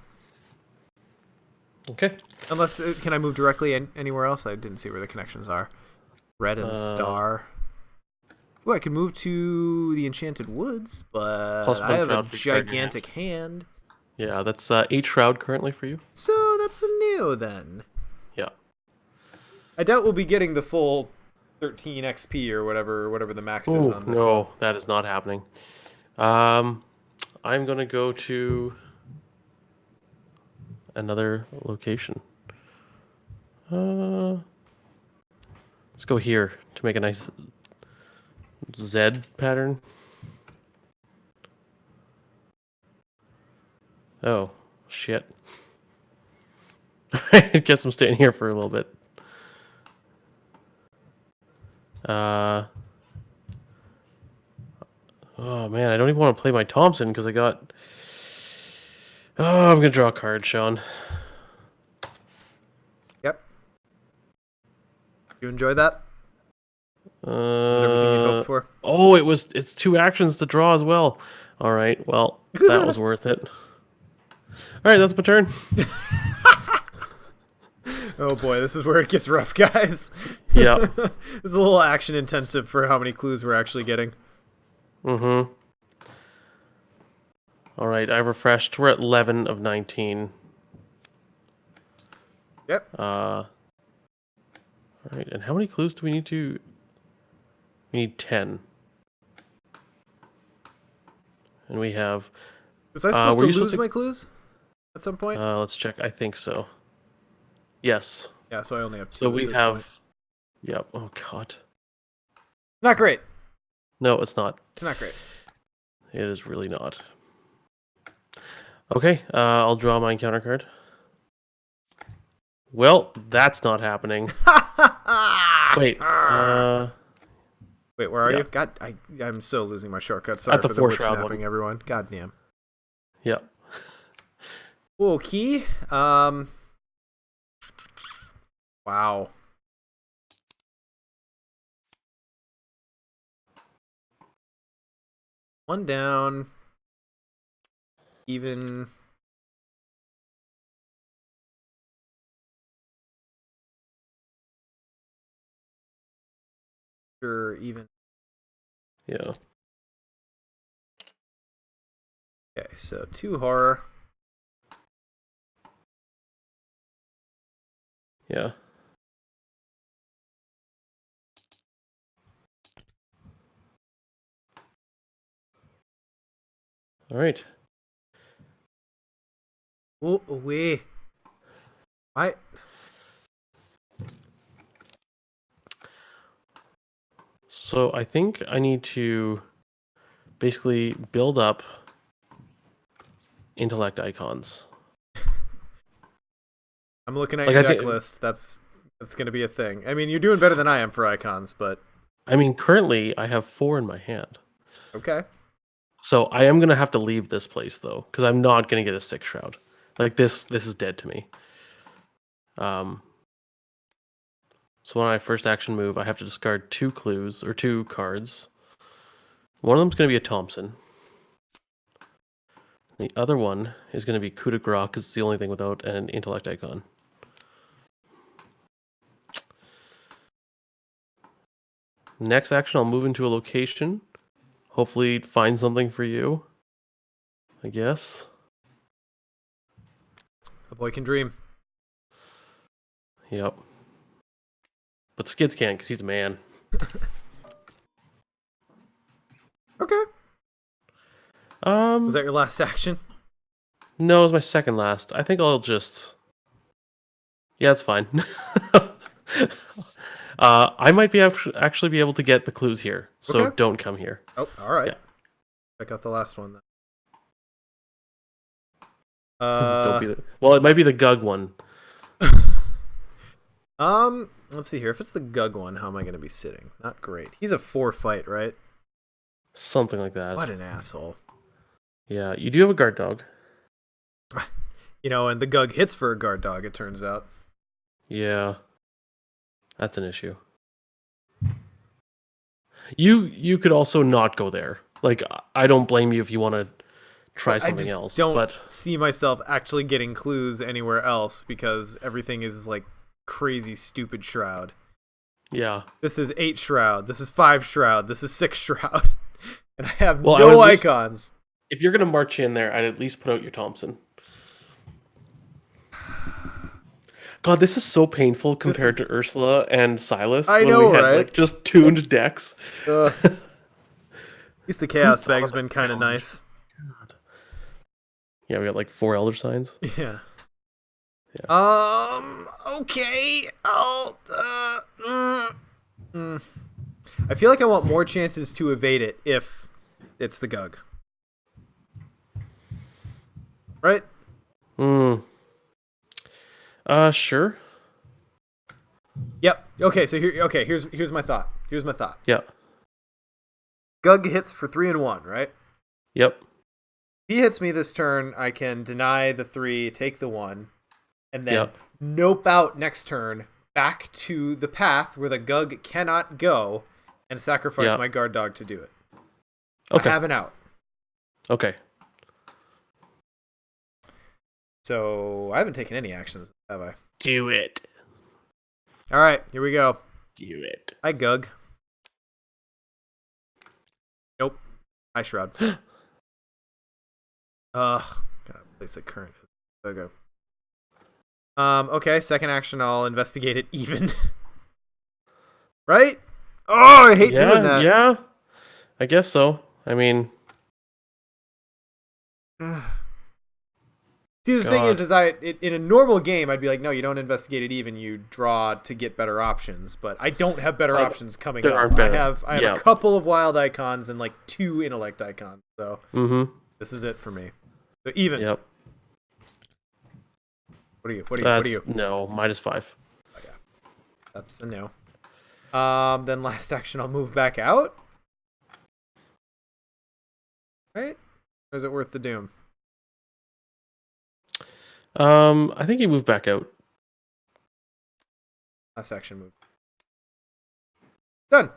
Okay. Unless, can I move directly anywhere else? I didn't see where the connections are. Red and star. Ooh, I can move to the Enchanted Woods, but Plus 1 I have a shroud for card in your gigantic hand. Yeah, that's 8 shroud currently for you. So that's a new then. Yeah. I doubt we'll be getting the full 13 XP or whatever the max is Oh on this no, one. that is not happening. I'm gonna go to another location. Let's go here to make a nice Z pattern. Oh, shit. I guess I'm staying here for a little bit. Oh man, I don't even want to play my Thompson because I got. Oh, I'm gonna draw a card, Sean. Yep. You enjoy that? Is Is it everything you'd hoped for? Oh, it's 2 actions to draw as well. All right, well, that was worth it. All right, that's my turn. Oh boy, this is where it gets rough, guys. Yeah. It's a little action intensive for how many clues we're actually getting. Mm-hmm. All right, I refreshed. We're at 11 of 19. Yep. All right, and how many clues do we need to... We need 10. And we have... Was I supposed were to you lose supposed to- my clues at some point? let's check. I think so. Yes. Yeah, so I only have 2 So at we this have... point. Yep. Oh, God. Not great. No, it's not. It's not great. It is really not. Okay, I'll draw my encounter card. Well, that's not happening. Wait, Wait, where are yeah. you? God, I'm so losing my shortcuts. Sorry At the for the 4 whip shroud snapping, one. everyone. God damn. Yep. Okay. Wow. One down. Even. Sure, even. Yeah. Okay, so 2 horror. Yeah. All right. Oh, wait. I. So I think I need to basically build up intellect icons. I'm looking at Like your I deck think, list. That's gonna be a thing. I mean, you're doing better than I am for icons, but I mean, currently I have 4 in my hand. okay. So I am gonna have to leave this place though, because I'm not gonna get a 6 shroud. Like this is dead to me. Um. So when I first action move, I have to discard 2 clues or 2 cards. One of them's gonna be a Thompson. The other one is gonna be coup de grace because it's the only thing without an intellect icon. Next action, I'll move into a location. Hopefully, find something for you. I guess. A boy can dream. Yep. But Skids can't because he's a man. Okay. Was Um, that your last action? no, it was my second last. I think I'll just. Yeah, it's fine. I might be actually be able to get the clues here, so Okay. don't come here. Oh, all right. Yeah. Check out the last one then. Don't be the. Well, it might be the Gug one. Let's see here. If it's the Gug one, how am I going to be sitting? Not great. He's a 4 fight, right? Something like that. What an asshole. Yeah, you do have a guard dog. You know, and the Gug hits for a guard dog, it turns out. Yeah, that's an issue. You could also not go there. Like I don't blame you if you want to try something else. Don't but see myself actually getting clues anywhere else because everything is like crazy stupid shroud. yeah, This is 8 shroud. This is 5 shroud. This is 6 shroud. And I have well, no icons. If you're gonna march in there, I'd at least put out your Thompson. God, this is so painful compared to Ursula and Silas I when know, we had right? like just tuned decks. At least the chaos thought bag's of been this kind of challenge? nice. God. Yeah, we got like 4 elder signs. Yeah. Yeah. Okay. I feel like I want more chances to evade it if it's the Gug. Right? Hmm. Sure. Yep. Okay, so here's my thought. Here's my thought. Yeah. Gug hits for 3 and 1, right? Yep. If he hits me this turn, I can deny the 3, take the 1, and then Yep. nope out next turn back to the path where the Gug cannot go and sacrifice Yep. my guard dog to do it. Okay. I have an out. Okay. So I haven't taken any actions, have I? Do it. All right, here we go. Do it. Hi, Gug. Nope. Hi, Shroud. Ugh. Gotta place a current. Okay. Okay, second action, I'll investigate it even. Right? Oh, I hate doing that. Yeah. I guess so. I mean, See, the thing God. is in a normal game, I'd be like, no, you don't investigate it even. You draw to get better options. But I don't have better options coming there up. aren't better. I have a couple of wild icons and like 2 intellect icons. So this is it for me. So even. Yep. What are you? No, -5. Oh, yeah. That's a no. Then last action, I'll move back out. Right? Or is it worth the doom? I think you move back out. Last action move. Done.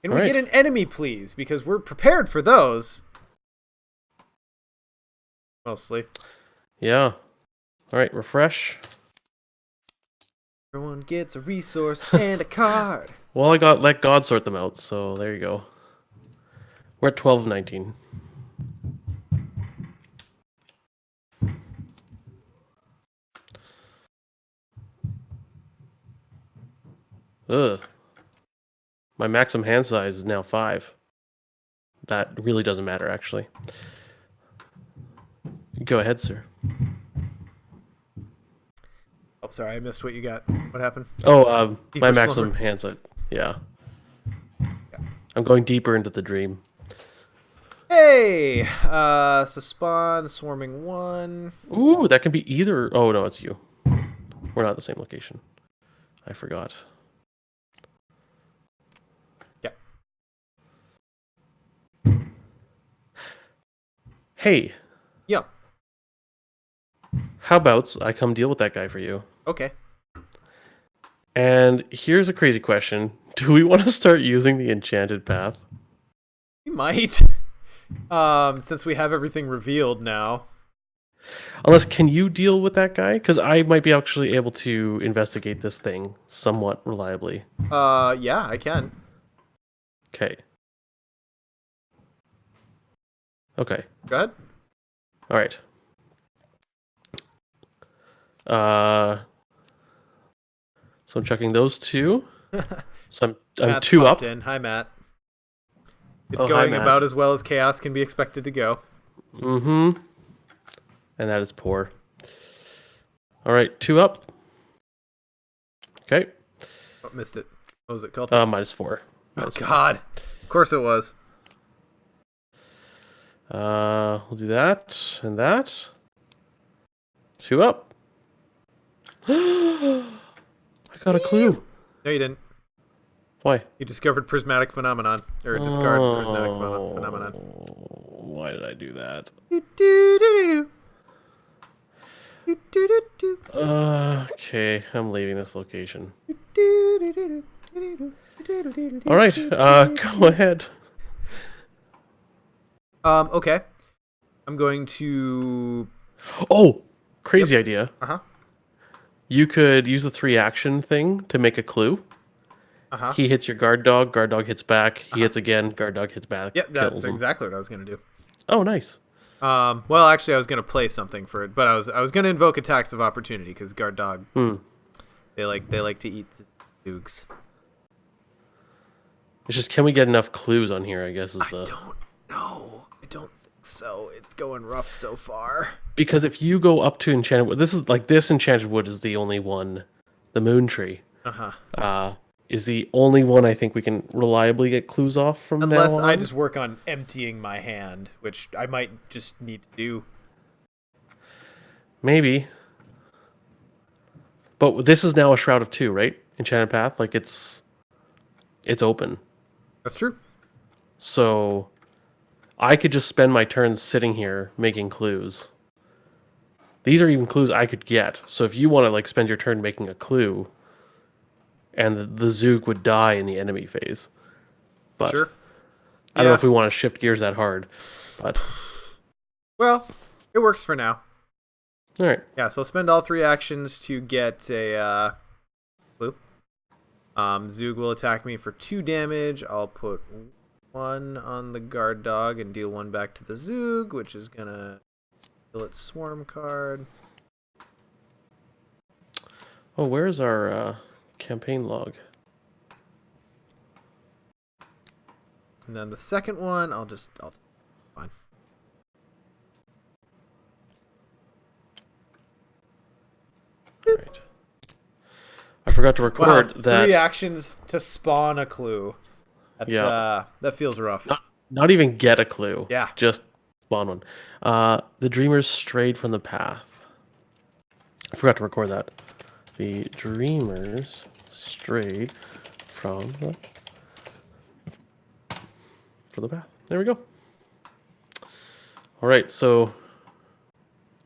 Can we get an enemy, please? Because we're prepared for those. Mostly. Yeah. All right, refresh. Everyone gets a resource and a card. Well, let God sort them out, so there you go. We're at 12 of 19. Ugh. My maximum hand size is now 5. That really doesn't matter, actually. Go ahead, sir. Oh, sorry, I missed what you got. What happened? Oh, Deeper my maximum slumber? hand size. Yeah. Yeah. I'm going deeper into the dream. Hey! So spawn, swarming 1. Ooh, that can be either. Oh, no, it's you. We're not at the same location. I forgot. Yeah. Hey, Yeah. how about I come deal with that guy for you? Okay. And here's a crazy question. Do we want to start using the enchanted path? We might. Since we have everything revealed now. Unless, can you deal with that guy? Because I might be actually able to investigate this thing somewhat reliably. Yeah, I can. Okay. Okay. Go ahead. All right. So I'm checking those two. So I'm Matt's 2 popped up. in. Hi, Matt. It's Oh, hi, going Matt. about as well as chaos can be expected to go. Mm-hmm. And that is poor. All right, 2 up. Okay. Oh, missed it. What was it called? -4. Oh, God. Of course it was. We'll do that and that. 2 up. I got a clue. No, you didn't. Why? You discovered prismatic phenomenon. Or discard prismatic Oh, phenomenon. why did I do that? Okay, I'm leaving this location. All right, go ahead. Okay. I'm going to... Oh, crazy idea. Uh-huh. You could use the 3 action thing to make a clue. Uh-huh. He hits your guard dog hits back, he hits again, guard dog hits back, Yep, that's kills him. exactly what I was going to do. Oh, nice. Well, actually, I was going to play something for it, but I was going to invoke attacks of opportunity because guard dog, they like to eat dukes. It's just, can we get enough clues on here, I guess, is the... I don't know. I don't think so. It's going rough so far. Because if you go up to enchanted wood, this enchanted wood is the only one. The moon tree is the only one I think we can reliably get clues off from Unless now on. I just work on emptying my hand, which I might just need to do. Maybe. But this is now a Shroud of 2, right? Enchanted Path, like it's open. That's true. So I could just spend my turns sitting here making clues. These are even clues I could get. So if you want to like spend your turn making a clue, and the Zoog would die in the enemy phase. But Sure. I don't know if we want to shift gears that hard. But well, it works for now. all right. Yeah, so I'll spend all 3 actions to get a clue. Zoog will attack me for 2 damage. I'll put 1 on the guard dog and deal 1 back to the Zoog, which is gonna kill its swarm card. Oh, where's our campaign log? And then the second one, I'll fine. All right. I forgot to record that. 3 actions to spawn a clue. That feels rough. Not even get a clue. Yeah. Just spawn one. The dreamers strayed from the path. I forgot to record that. The dreamers strayed from the path. There we go. All right, so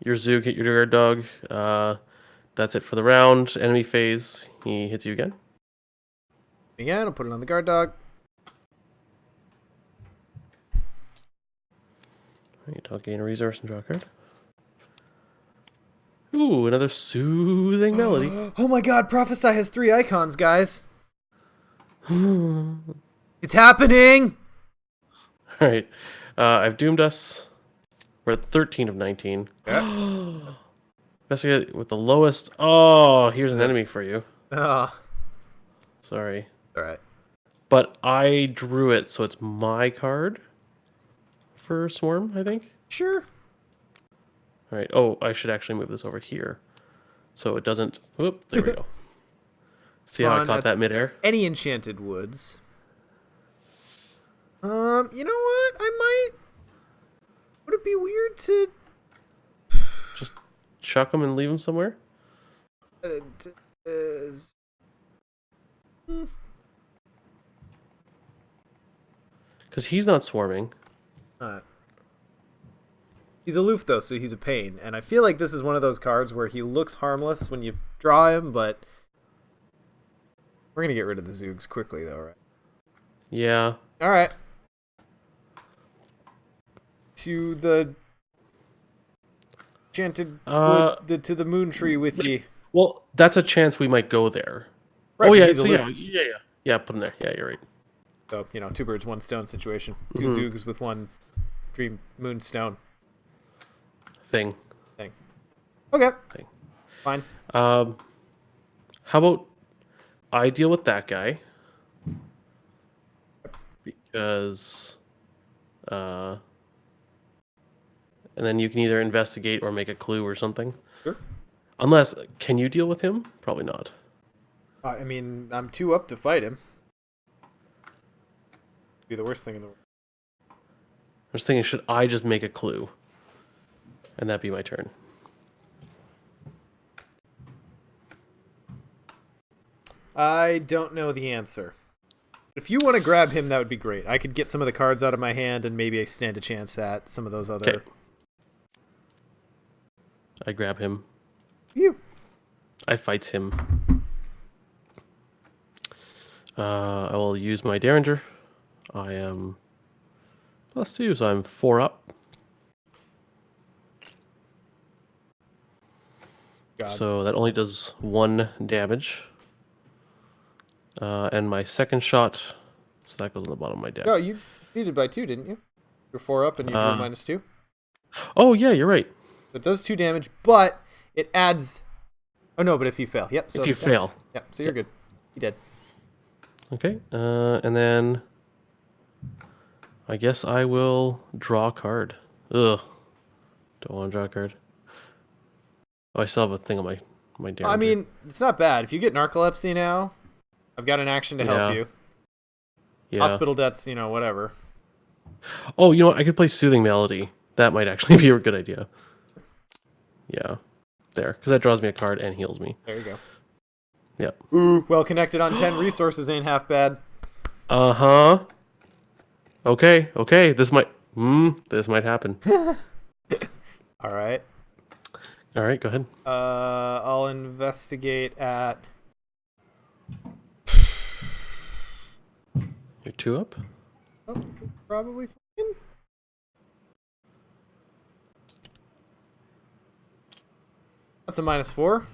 your Zoog hit your guard dog. That's it for the round. Enemy phase. He hits you again. Again, I'll put it on the guard dog. Alright, I'll gain a resource and draw a card. Ooh, another soothing melody. Oh my god, Prophesy has 3 icons, guys. It's happening! Alright, I've doomed us. We're at 13 of 19. Yeah. Investigate with the lowest. Oh, here's an enemy for you. So Sorry. All right. But I drew it, so it's my card for Swarm, I think. Sure. All right. Oh, I should actually move this over here, so it doesn't. Whoop! There we go. See how I caught that midair? Any enchanted woods. You know what? I might. Would it be weird to Just chuck them and leave them somewhere. t- Because he's not swarming. He's aloof though, so he's a pain. And I feel like this is one of those cards where he looks harmless when you draw him, but we're gonna get rid of the Zoogs quickly though, right? Yeah. All right. To the enchanted wood, to the moon tree with ye. Well, that's a chance we might go there. Right, oh yeah, he's so aloof. yeah. Put him there. Yeah, you're right. So, two birds, one stone situation. Two Zoogs with one dream moonstone Thing. Okay. Thing. Fine. How about I deal with that guy? Because and then you can either investigate or make a clue or something. Sure. Unless, can you deal with him? Probably not. I mean, I'm 2 up to fight him. Be the worst thing in the world. I was thinking, should I just make a clue? And that be my turn. I don't know the answer. If you want to grab him, that would be great. I could get some of the cards out of my hand and maybe I stand a chance at some of those other... Okay. I grab him. Phew. I fights him. I will use my Derringer. I am +2, so I'm 4 up. God. So that only does 1 damage. And my second shot, so that goes on the bottom of my deck. No, you succeeded by 2, didn't you? You're 4 up and you drew -2. Oh yeah, you're right. So it does 2 damage, but it adds... Oh no, but if you fail. Yep. So If you fail. Yep, so you're good. You did. Okay, and then I guess I will draw a card. Ugh. Don't want to draw a card. Oh, I still have a thing on my Derringer. I mean, it's not bad. If you get narcolepsy now, I've got an action to help you. Yeah. Hospital debts, whatever. Oh, you know what? I could play Soothing Melody. That might actually be a good idea. Yeah. There. Because that draws me a card and heals me. There you go. Yep. Ooh, well connected on 10 resources ain't half bad. Uh-huh. Okay. This might happen. All right. All right, go ahead. I'll investigate at... You're 2 up? Oh, probably fine. That's a -4.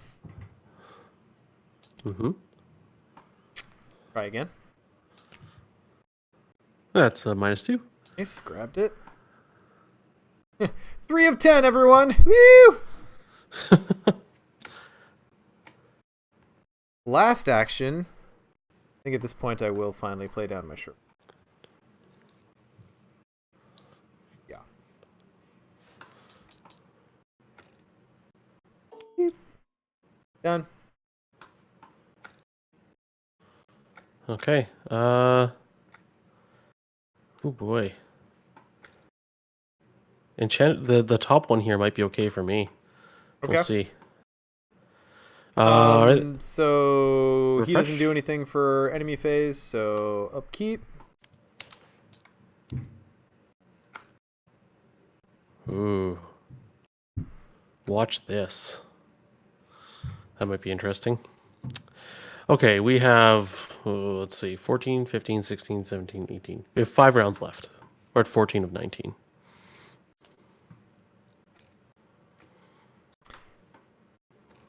Mm-hmm. Try again. That's a -2. Nice, grabbed it. 3 of 10, everyone! Woo! Last action. I think at this point I will finally play down my shirt. Yeah. Done. Okay. Oh boy. The top one here might be okay for me. Okay. We'll see. So he Refresh? doesn't do anything for enemy phase, so upkeep. Ooh. Watch this. That might be interesting. Okay, we have, let's see, 14, 15, 16, 17, 18. We have 5 rounds left. We're at 14 of 19.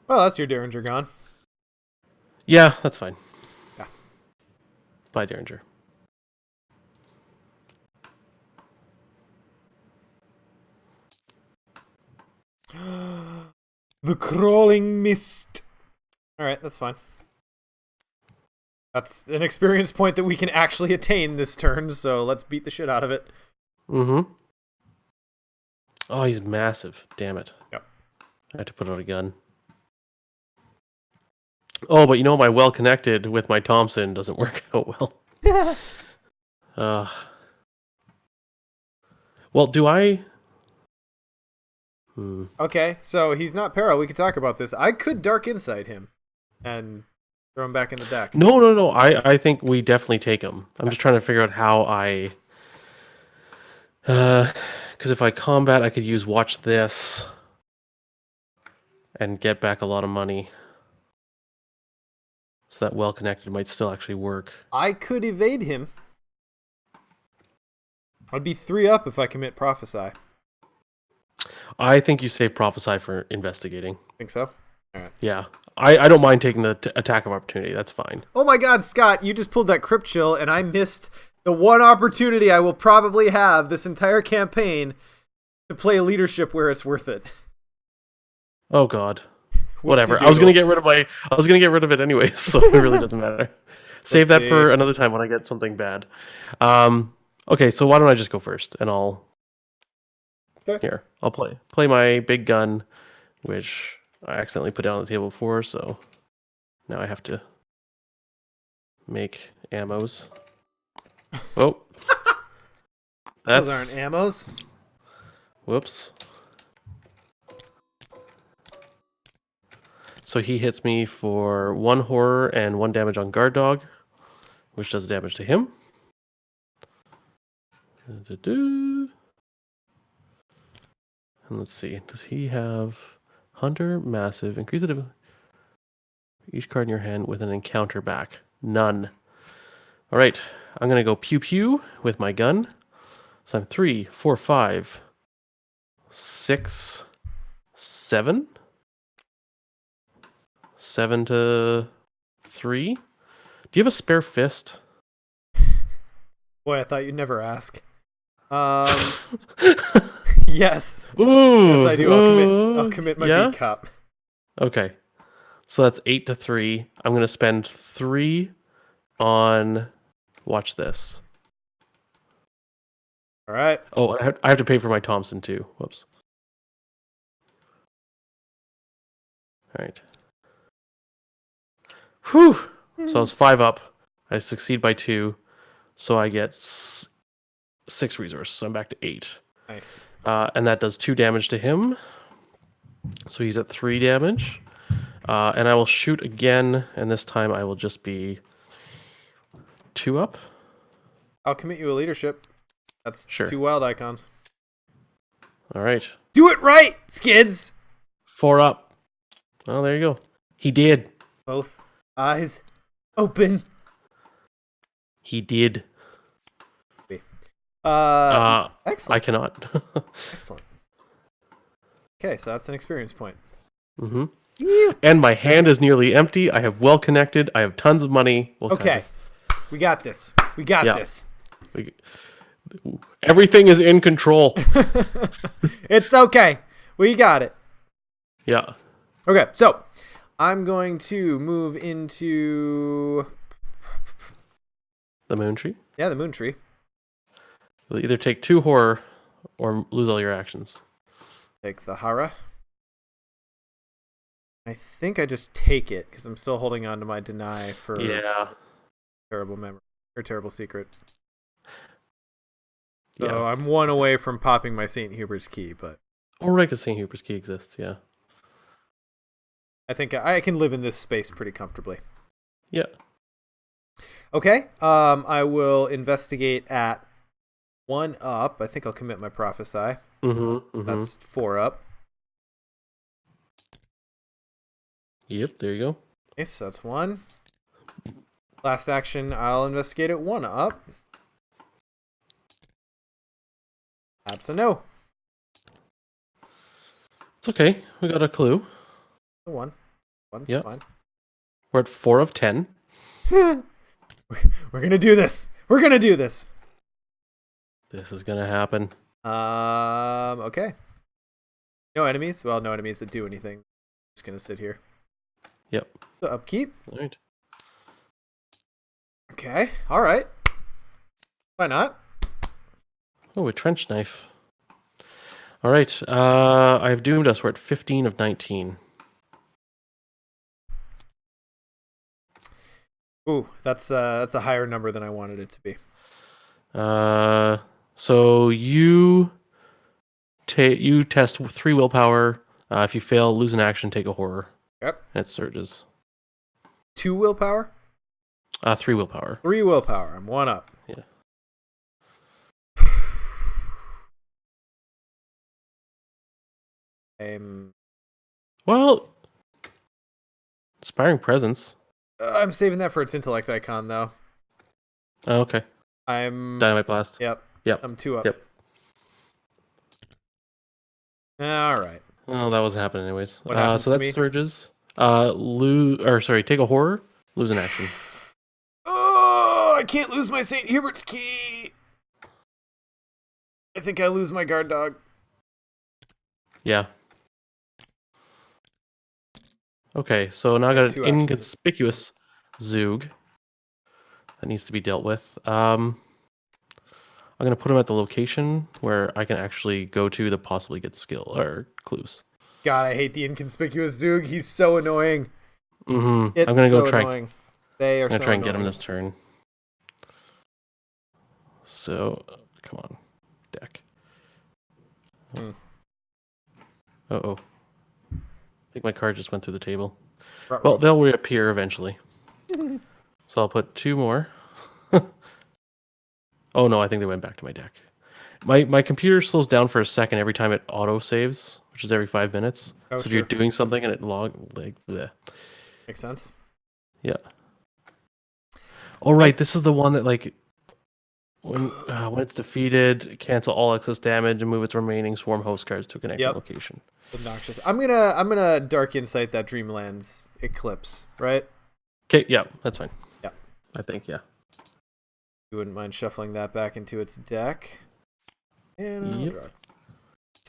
Well, that's your Derringer gone. Yeah, that's fine. Yeah. Bye, Derringer. The crawling mist. All right, that's fine. That's an experience point that we can actually attain this turn, so let's beat the shit out of it. Mm-hmm. Oh, he's massive. Damn it. Yep. I have to put out a gun. Oh, but you know, my well-connected with my Thompson doesn't work out well. Well, do I... Okay, so he's not Peril. We could talk about this. I could Dark Insight him and throw him back in the deck. No. I think we definitely take him. I'm just trying to figure out how I... Because if I combat, I could use Watch This and get back a lot of money. So that well-connected might still actually work. I could evade him. I'd be 3 up if I commit Prophesy. I think you save Prophesy for investigating. Think so? Alright. Yeah. I don't mind taking the attack of opportunity. That's fine. Oh my god, Scott, you just pulled that Crypt Chill, and I missed the one opportunity I will probably have this entire campaign to play leadership where it's worth it. Oh god. Whatever. I was gonna get rid of it anyway, so it really doesn't matter. Save that for another time when I get something bad. Okay, so why don't I just go first, and I'll play my big gun, which I accidentally put down on the table before, so now I have to make ammos. Oh, those aren't ammos. Whoops. So he hits me for 1 horror and 1 damage on guard dog, which does damage to him. And let's see, does he have Hunter, Massive, increase the each card in your hand with an encounter back? None. All right, I'm gonna go pew pew with my gun. So I'm 3, 4, 5, 6, 7. 7 to 3. Do you have a spare fist? Boy, I thought you'd never ask. Yes. Ooh, yes, I do. I'll commit my beat cop. Okay. So that's 8 to 3. I'm going to spend 3 on Watch This. All right. Oh, I have to pay for my Thompson too. Whoops. All right. Whew. So I was 5 up. I succeed by 2. So I get 6 resources. So I'm back to 8. Nice. And that does 2 damage to him. So he's at 3 damage. And I will shoot again. And this time I will just be 2 up. I'll commit you a leadership. That's sure. 2 wild icons. All right. Do it right, skids. 4 up. Well, there you go. He did. Both eyes open. He did. Excellent. I cannot. Excellent. Okay, so that's an experience point. Mm-hmm. Yeah. And my hand is nearly empty. I have well connected. I have tons of money. Okay. We got this. We got this. Everything is in control. It's okay. We got it. Yeah. Okay, so I'm going to move into the moon tree. Yeah, the moon tree. You'll either take 2 horror or lose all your actions. Take the Hara. I think I just take it because I'm still holding on to my deny for terrible memory or terrible secret. So I'm 1 away from popping my St. Hubert's key, but right, because St. Hubert's key exists. Yeah. I think I can live in this space pretty comfortably. Yeah. Okay. I will investigate at 1 up. I think I'll commit my Prophesy. That's 4 up. Yep, there you go. Okay, so that's 1. Last action, I'll investigate at 1 up. That's a no. It's okay. We got a clue. A 1. 1, yep. Fine. We're at 4 of 10. We're going to do this. We're going to do this. This is going to happen. Okay. No enemies? Well, no enemies that do anything. Just going to sit here. Yep. So upkeep. All right. Okay. All right. Why not? Oh, a trench knife. All right. I've doomed us. We're at 15 of 19. Ooh, that's a higher number than I wanted it to be. So you test 3 willpower. If you fail, lose an action, take a horror. Yep. And it surges. 2 willpower? 3 willpower. 3 willpower. I'm 1 up. Yeah. Well, inspiring presence. I'm saving that for its intellect icon, though. Oh, okay. I'm... Dynamite blast. Yep. Yep. I'm 2 up. Yep. All right. Well, that wasn't happening anyways. What happens so to that's me? surges. Take a horror, lose an action. Oh, I can't lose my St. Hubert's key. I think I lose my guard dog. Yeah. Okay, so now I got an 2 actions. inconspicuous Zoog that needs to be dealt with. I'm gonna put him at the location where I can actually go to possibly get skill or clues. God, I hate the inconspicuous Zoog. He's so annoying. Mm-hmm. It's I'm gonna go so try. annoying. They are I'm gonna so try and annoying. get him this turn. So, come on, deck. Uh-oh. I think my card just went through the table. Ruh-roh. Well, they'll reappear eventually. So I'll put 2 more. Oh no, I think they went back to my deck. My computer slows down for a second every time it auto saves, which is every 5 minutes. Oh, so if sure. you're doing something and it bleh. Makes sense. Yeah. Oh right, this is the one that when it's defeated, cancel all excess damage and move its remaining swarm host cards to a connected location. Obnoxious. I'm gonna Dark Insight that Dreamlands Eclipse, right? Okay, yeah, that's fine. Yeah. I think, yeah. You wouldn't mind shuffling that back into its deck. And I'll Yep. draw.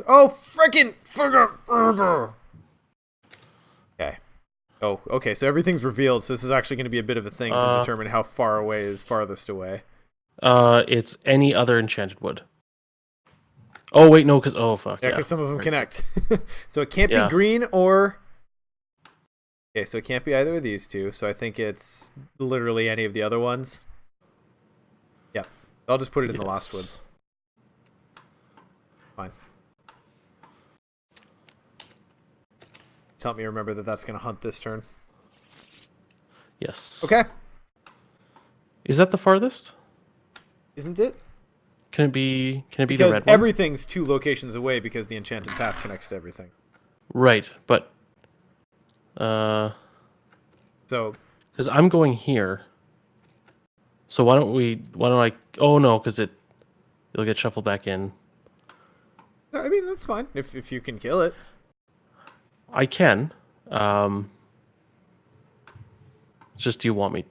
Oh, frickin' Okay. Oh, okay, so everything's revealed, so this is actually going to be a bit of a thing to determine how far away is farthest away. It's any other enchanted wood. Oh, wait, no, because... Oh, fuck, Yeah, because some of them connect. So it can't be green or... Okay, so it can't be either of these two, so I think it's literally any of the other ones. Yeah, I'll just put it in the Lost Woods. Fine. Just help me remember that that's going to hunt this turn. Yes. Okay. Is that the farthest? Isn't it? Can it be the Because red one? everything's 2 locations away because the enchanted path connects to everything. Right, but... So... Because I'm going here. So why don't I... Oh, no, because it'll get shuffled back in. I mean, that's fine, if you can kill it. I can. It's just, do you want me...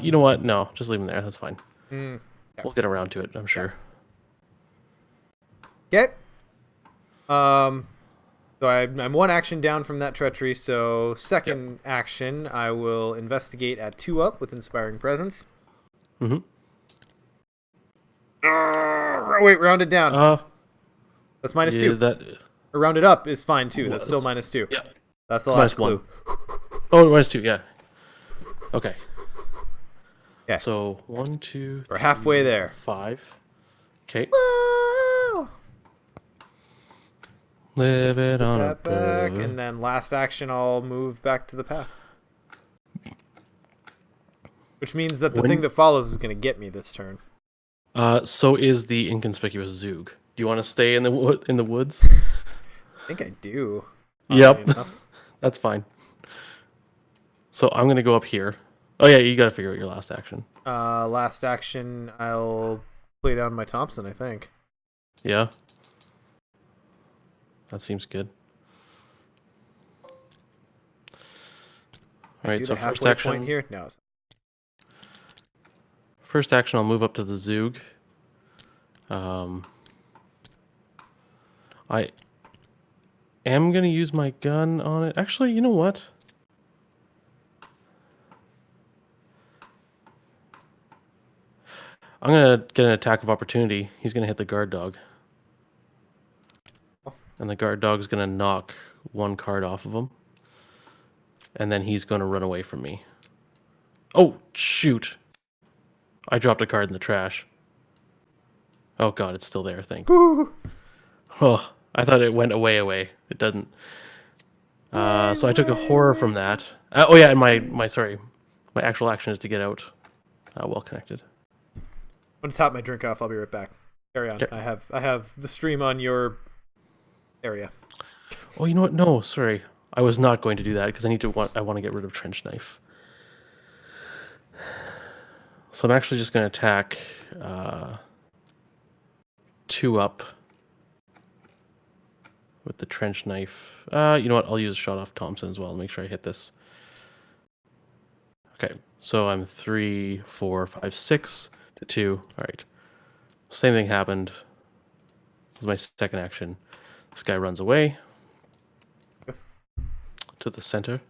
you know what? No, just leave him there. That's fine. Yeah. We'll get around to it, I'm sure. Okay. So I'm 1 action down from that treachery, so second action, I will investigate at 2 up with Inspiring Presence. Mm-hmm. Wait, rounded down. That's -2. Or rounded up is fine, too. That's still -2. Yeah. That's the last clue. Oh, -2, yeah. Okay. Yeah. So 1, 2, We're halfway there. 5. Okay. Whoa! Live it on a That back, and then last action, I'll move back to the path. Which means that the thing that follows is going to get me this turn. So is the inconspicuous Zoog. Do you want to stay in the woods? I think I do. Yep. That's fine. So I'm going to go up here. Oh yeah, you got to figure out your last action. Last action, I'll play down my Thompson, I think. Yeah. That seems good. All right, so first action point here. No. First action, I'll move up to the Zoog. I am gonna use my gun on it. Actually, you know what? I'm gonna get an attack of opportunity. He's gonna hit the guard dog. And the guard dog's gonna knock one card off of him. And then he's gonna run away from me. Oh, shoot. I dropped a card in the trash. Oh god, it's still there, thank you. Oh, I thought it went away. It doesn't. So I took a horror from that. Oh yeah, and my actual action is to get out well connected. I'm gonna top my drink off. I'll be right back. Carry on. Okay. I have the stream on your area. Oh, you know what? No, sorry. I was not going to do that because I want to get rid of trench knife. So I'm actually just going to attack 2 up with the trench knife. You know what? I'll use a shot off Thompson as well to make sure I hit this. Okay, so I'm 3, 4, 5, 6 to 2. All right. Same thing happened. This is my second action. This guy runs away to the center.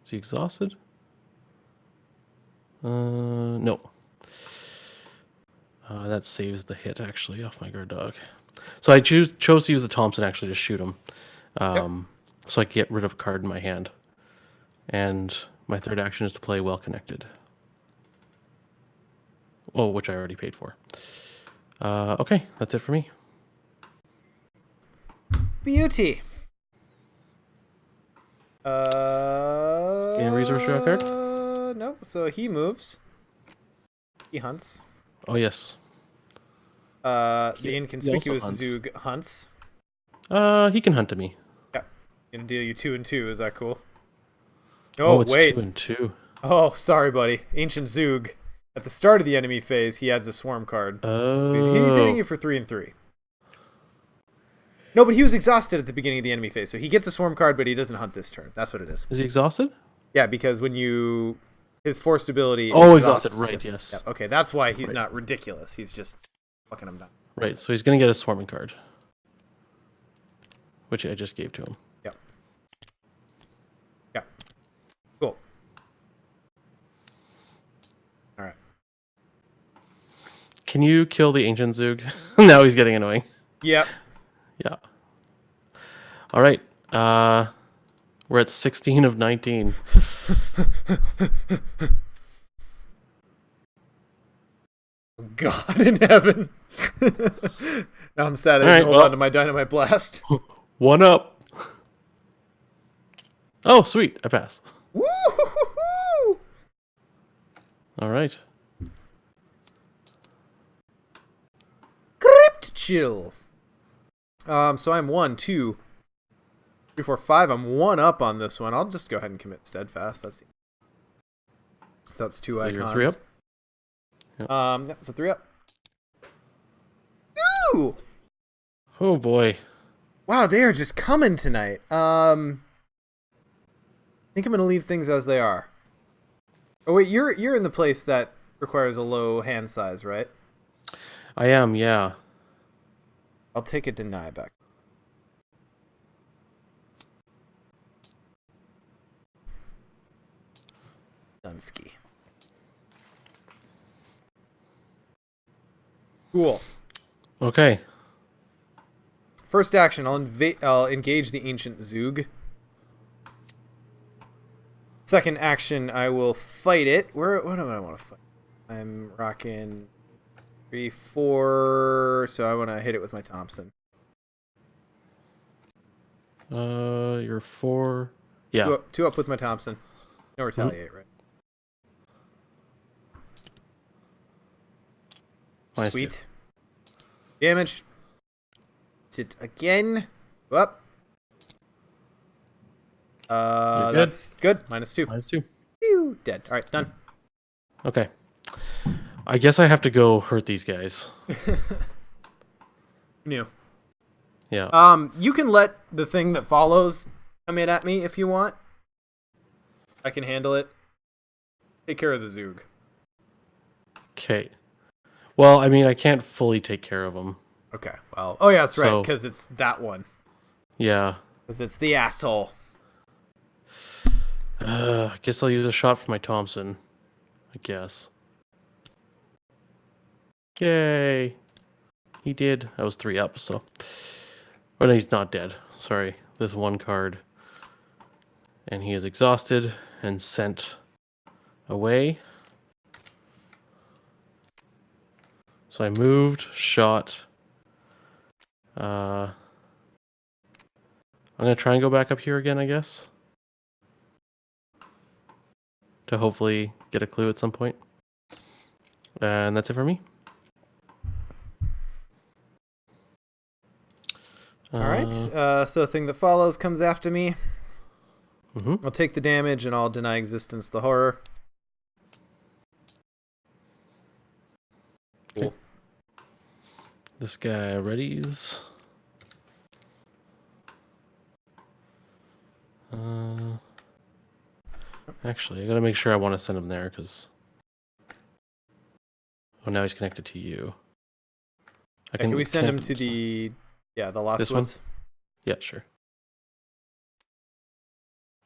Is he exhausted? No. That saves the hit, actually, off my guard dog. So I chose to use the Thompson, actually, to shoot him. So I can get rid of a card in my hand. And my third action is to play Well Connected. Oh, which I already paid for. Okay, that's it for me. Beauty. Gain a resource draw card? No. So he moves. He hunts. Oh, yes. The inconspicuous hunts. Zoog hunts. He can hunt to me. Yeah. Gonna deal you 2 and 2. Is that cool? Oh, it's wait. 2 and 2. Oh, sorry, buddy. Ancient Zoog. At the start of the enemy phase, he adds a swarm card. Oh. He's hitting you for 3 and 3. No, but he was exhausted at the beginning of the enemy phase, so he gets a swarm card, but he doesn't hunt this turn. That's what it is. Is he exhausted? Yeah, because when you... His forced ability... Oh, exhausted, right, yes. Yeah, okay, that's why he's not ridiculous. He's just fucking him down. Right, so he's going to get a swarming card. Which I just gave to him. Yeah. Yeah. Cool. Alright. Can you kill the Ancient Zoog? Now he's getting annoying. Yep. Yeah. All right. We're at 16 of 19. God in heaven. Now I'm sad I didn't hold on to my dynamite blast. 1 up. Oh, sweet. I pass. Woo-hoo-hoo-hoo! All right. Crypt chill. So I'm 1, 2, 3, 4, 5. I'm 1 up on this one. I'll just go ahead and commit steadfast. So that's 2 icons. You're 3 up? Yep. Yeah, so 3 up. Ooh! Oh boy. Wow, they are just coming tonight. I think I'm gonna leave things as they are. Oh wait, you're in the place that requires a low hand size, right? I am, yeah. I'll take a deny back. Dunsky. Cool. Okay. First action, I'll engage the Ancient Zoog. Second action, I will fight it. What do I want to fight? I'm rocking 3, 4, so I want to hit it with my Thompson. You're 4. Yeah. 2 up with my Thompson. No retaliate, right? Sweet. Damage. Sit again. Up. That's good. -2. -2. Pew, dead. All right, done. Okay. I guess I have to go hurt these guys. New. Yeah. You can let the thing that follows come in at me if you want. I can handle it. Take care of the Zoog. Okay. Well, I mean, I can't fully take care of them. Okay. Well. Oh yeah, that's right. Because it's that one. Yeah. Because it's the asshole. I guess I'll use a shot for my Thompson. I guess. Yay! He did. I was 3 up, so. Oh, no, he's not dead. Sorry. This 1 card. And he is exhausted and sent away. So I moved, shot. I'm going to try and go back up here again, I guess. To hopefully get a clue at some point. And that's it for me. Alright, so the thing that follows comes after me. Mm-hmm. I'll take the damage and I'll deny existence the horror. Cool. Okay. This guy readies. Actually, I gotta make sure I want to send him there because. Oh, now he's connected to you. Can we send him to the the Lost This Woods? one? Yeah, sure.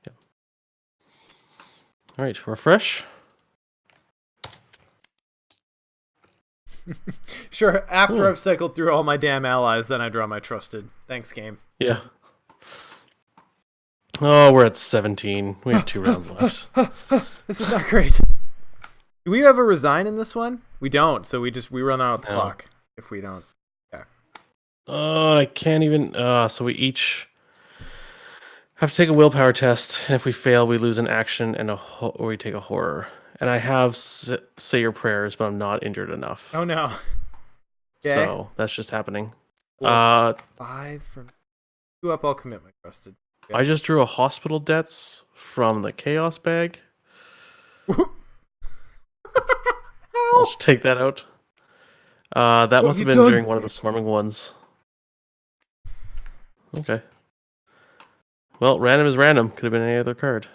Yeah. All right, refresh. Sure, after I've cycled through all my damn allies, then I draw my trusted. Thanks, game. Yeah. Oh, we're at 17. We have 2 rounds left. This is not great. Do we ever resign in this one? We don't, so we run out the clock if we don't. Yeah. Oh, I can't even. So we each have to take a willpower test, and if we fail, we lose an action and or we take a horror. And I have say your prayers, but I'm not injured enough. Oh no. Okay. So that's just happening. 5 from 2 up. I'll commit my trusted. Okay. I just drew a hospital debts from the chaos bag. I'll just take that out. That must have been during one of the swarming ones. Okay. Well, random is random. Could have been any other card.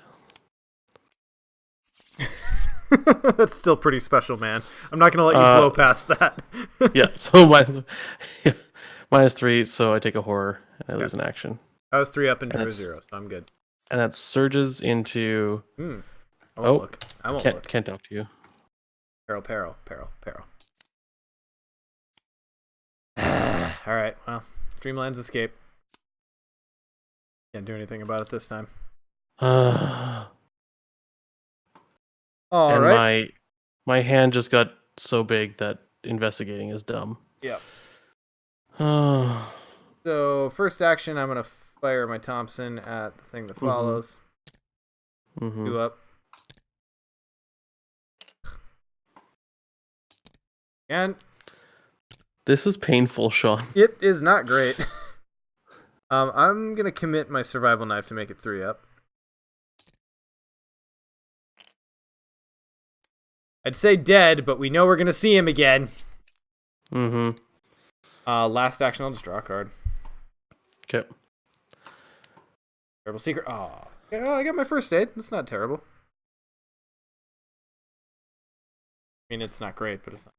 That's still pretty special, man. I'm not gonna let you blow past that. Yeah, so -3, so I take a horror and I lose an action. I was 3 up and drew a 0, so I'm good. And that surges into. I won't look. I won't look. Can't talk to you. Peril. All right. Well, Dreamland's escape. Can't do anything about it this time. All right. My hand just got so big that investigating is dumb. Yeah. So first action, I'm gonna fire my Thompson at the thing that follows. 2 up. And this is painful, Sean. It is not great. I'm gonna commit my survival knife to make it 3 up. I'd say dead, but we know we're gonna see him again. Last action, I'll just draw a card. Okay. Terrible secret. Oh, yeah, I got my first aid. That's not terrible. I mean, it's not great, but it's not.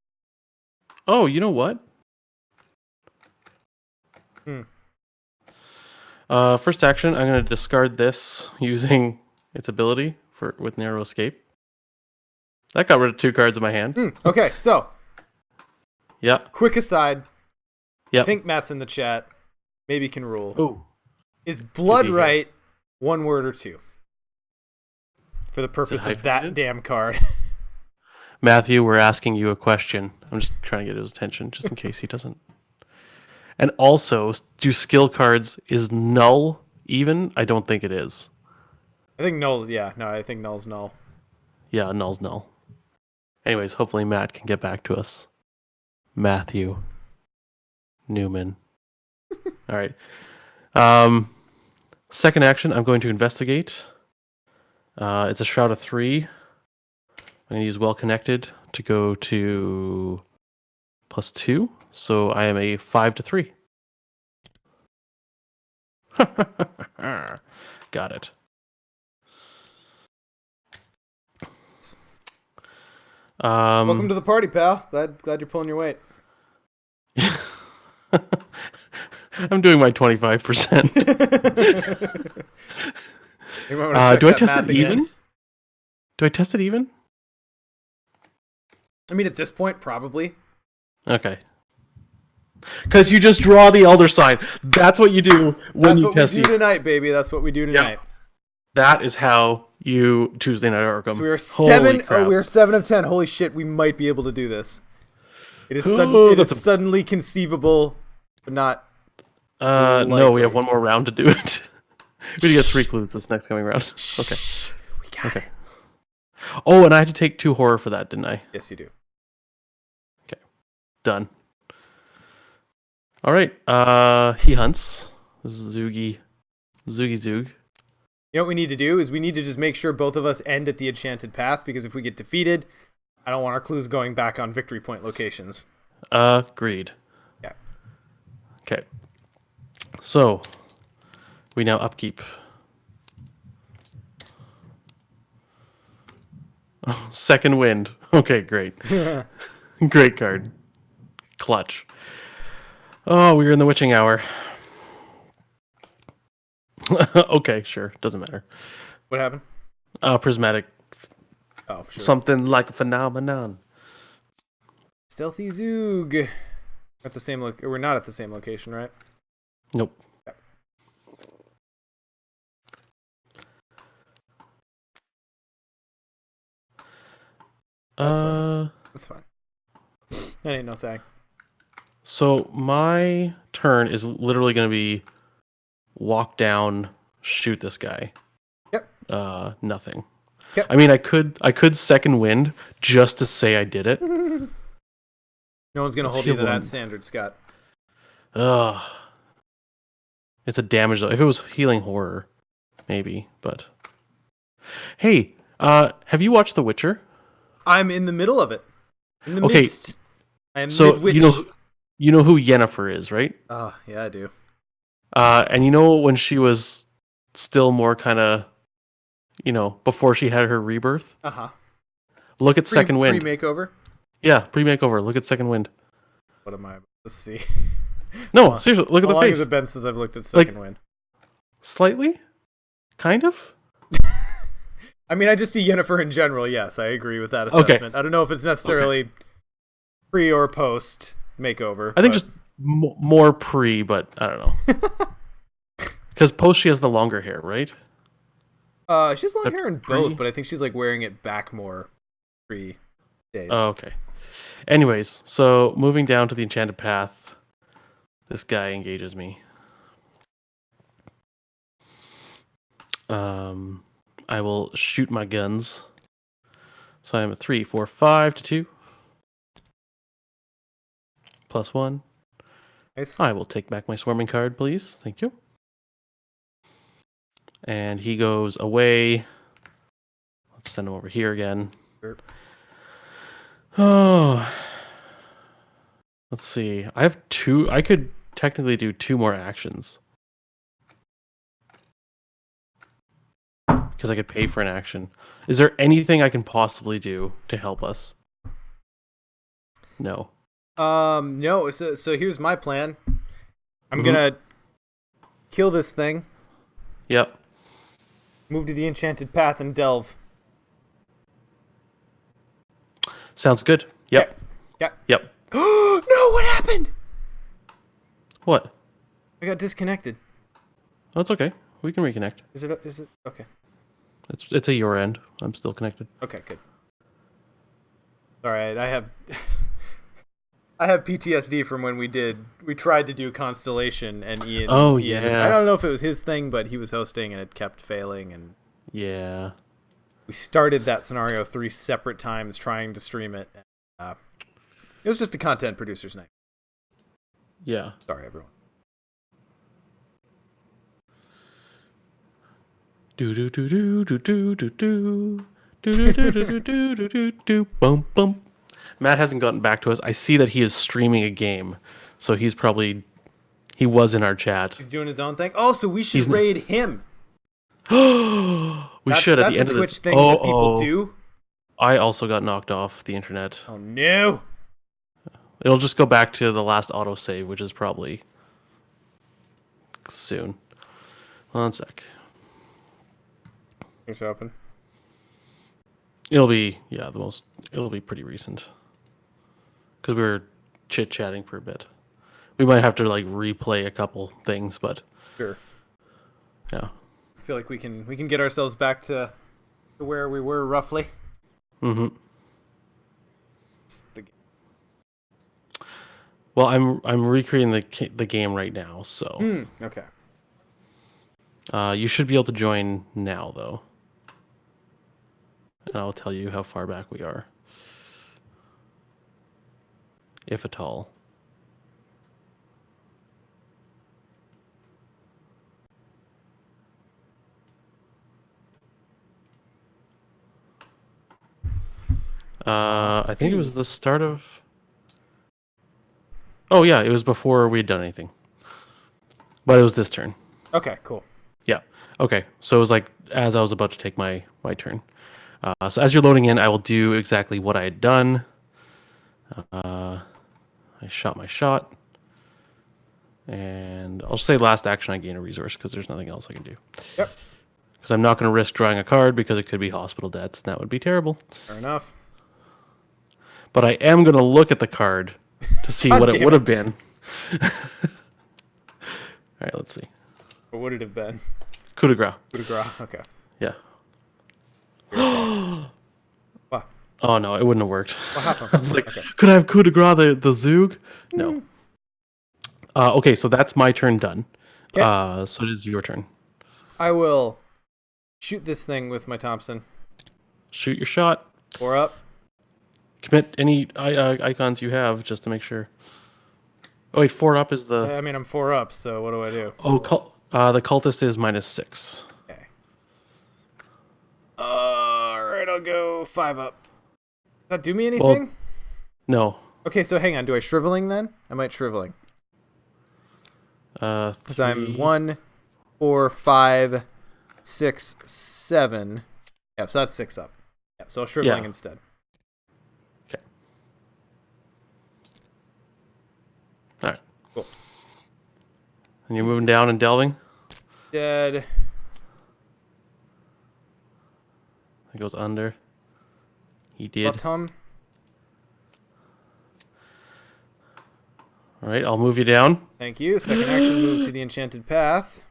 Oh, you know what? First action, I'm going to discard this using its ability with narrow escape. That got rid of 2 cards in my hand. Okay, so. Yeah. Quick aside. Yeah. I think Matt's in the chat. Maybe can rule. Ooh. Is blood right 1 word or 2? For the purpose of that damn card. Matthew, we're asking you a question. I'm just trying to get his attention, just in case he doesn't. And also, do skill cards, is null even? I don't think it is. I think null, yeah. No, I think null's null. Yeah, null's null. Anyways, hopefully Matt can get back to us. Matthew Newman. All right. Second action, I'm going to investigate. It's a Shroud of 3. I'm going to use Well Connected to go to +2. So I am a 5-3. Got it. Welcome to the party, pal. Glad you're pulling your weight. I'm doing my 25%. Do I test it even? Do I test it even? I mean, at this point, probably. Okay. Because you just draw the Elder Sign. That's what you do when That's you what we test do tonight, baby. That's what we do tonight. That is how you Tuesday Night Arkham. So we are Holy 7. crap. Oh, we are 7 of 10. Holy shit, we might be able to do this. It is suddenly conceivable, but not. No, we have likely. one more round to do it. We need to get 3 clues this next coming round. Okay. We got it. Oh, and I had to take 2 horror for that, didn't I? Yes, you do. Okay. Done. All right. He hunts. This is Zoogie Zoog. You know what we need to do is we need to just make sure both of us end at the enchanted path, because if we get defeated, I don't want our clues going back on victory point locations. Agreed. Yeah. Okay. So, we now upkeep. Second wind. Okay, great. Great card. Clutch. Oh, we were in the witching hour. Okay, sure. Doesn't matter. What happened? Prismatic. Oh, sure. Something like a phenomenon. Stealthy Zoog. At the same we're not at the same location, right? Nope. Yep. That's fine. That ain't no thing. So my turn is literally going to be walk down, shoot this guy. Yep. Nothing. Yep. I mean, I could second wind just to say I did it. No one's gonna hold you to that standard, Scott. Ugh. It's a damage though. If it was healing horror, maybe. But hey, have you watched The Witcher? I'm in the middle of it. In the midst. I am so mid-witch. you know who Yennefer is, right? Yeah, I do. And you know when she was still more kind of, before she had her rebirth. Look at Second Wind. Pre-makeover. Yeah, pre-makeover. Look at Second Wind. What am I? Let's see. No, seriously, look at the face. How long has it been since I've looked at Second Wind? Slightly? Kind of? I mean, I just see Yennefer in general. Yes, I agree with that assessment. Okay. I don't know if it's necessarily pre or post makeover. I think just more pre, but I don't know. Because post, she has the longer hair, right? She has long hair in both, but I think she's like wearing it back more pre days. Oh, okay. Anyways, so moving down to the enchanted path, this guy engages me. I will shoot my guns. So I'm at 3, 4, 5 to 2. +1. Nice. I will take back my swarming card, please. Thank you. And he goes away. Let's send him over here again. Sure. Oh. Let's see. I have 2. I could technically do 2 more actions. Because I could pay for an action. Is there anything I can possibly do to help us? No. No. So here's my plan. I'm gonna kill this thing. Yep. Move to the enchanted path and delve. Sounds good. Yep. Yep. No, what happened? What? I got disconnected. Oh, it's okay. We can reconnect. Is it okay? It's at your end. I'm still connected. Okay, good. All right, I have PTSD from when we tried to do Constellation and Ian. Oh, Ian, yeah. I don't know if it was his thing, but he was hosting and it kept failing, and Yeah. we started that scenario 3 separate times trying to stream it. It was just a content producer's night. Yeah. Sorry, everyone. Do do do do do do do do do do do do do do do do bum bum. Matt hasn't gotten back to us. I see that he is streaming a game, so he was in our chat. He's doing his own thing. Oh, so we should raid him. We should at the end of the Twitch thing that people do. I also got knocked off the internet. Oh no! It'll just go back to the last autosave, which is probably soon. 1 sec. It's open. It'll be pretty recent. Because chit-chatting for a bit. We might have to like replay a couple things, but Sure. yeah. I feel like we can get ourselves back to where we were roughly. Mm-hmm. Well, I'm recreating the game right now, so Okay. you should be able to join now, though, and I'll tell you how far back we are, if at all. I think it was the start of. Oh yeah, it was before we had done anything, but it was this turn. Okay, cool. Yeah. Okay. So it was like as I was about to take my turn. So as you're loading in, I will do exactly what I had done. I shot my shot, and I'll say last action I gain a resource because there's nothing else I can do. Yep. Because I'm not going to risk drawing a card because it could be hospital debts, and that would be terrible. Fair enough. But I am going to look at the card to see what it would have been. All right, let's see. What would it have been? Coup de grace. Coup de grace. Okay. Yeah. What? Oh no, it wouldn't have worked. What happened? I was like, could I have coup de grace the Zoog? No. Okay, so that's my turn done. Okay. So it is your turn. I will shoot this thing with my Thompson. Shoot your shot. 4 up. Commit any icons you have just to make sure. Oh wait, 4 up is the. I mean, I'm 4 up, so what do I do? Oh, the cultist is -6. Okay. Alright, I'll go 5 up. Does that do me anything? Well, no. Okay, so hang on. Do I shriveling then? I might shriveling. Because I'm 1, 4, 5, 6, 7. Yeah, so that's 6 up. Yeah, so I'll shriveling instead. Okay. All right. Cool. And you're moving down and delving? Dead. It goes under. He did. Bottom. All right, I'll move you down. Thank you. Second action, move to the enchanted path.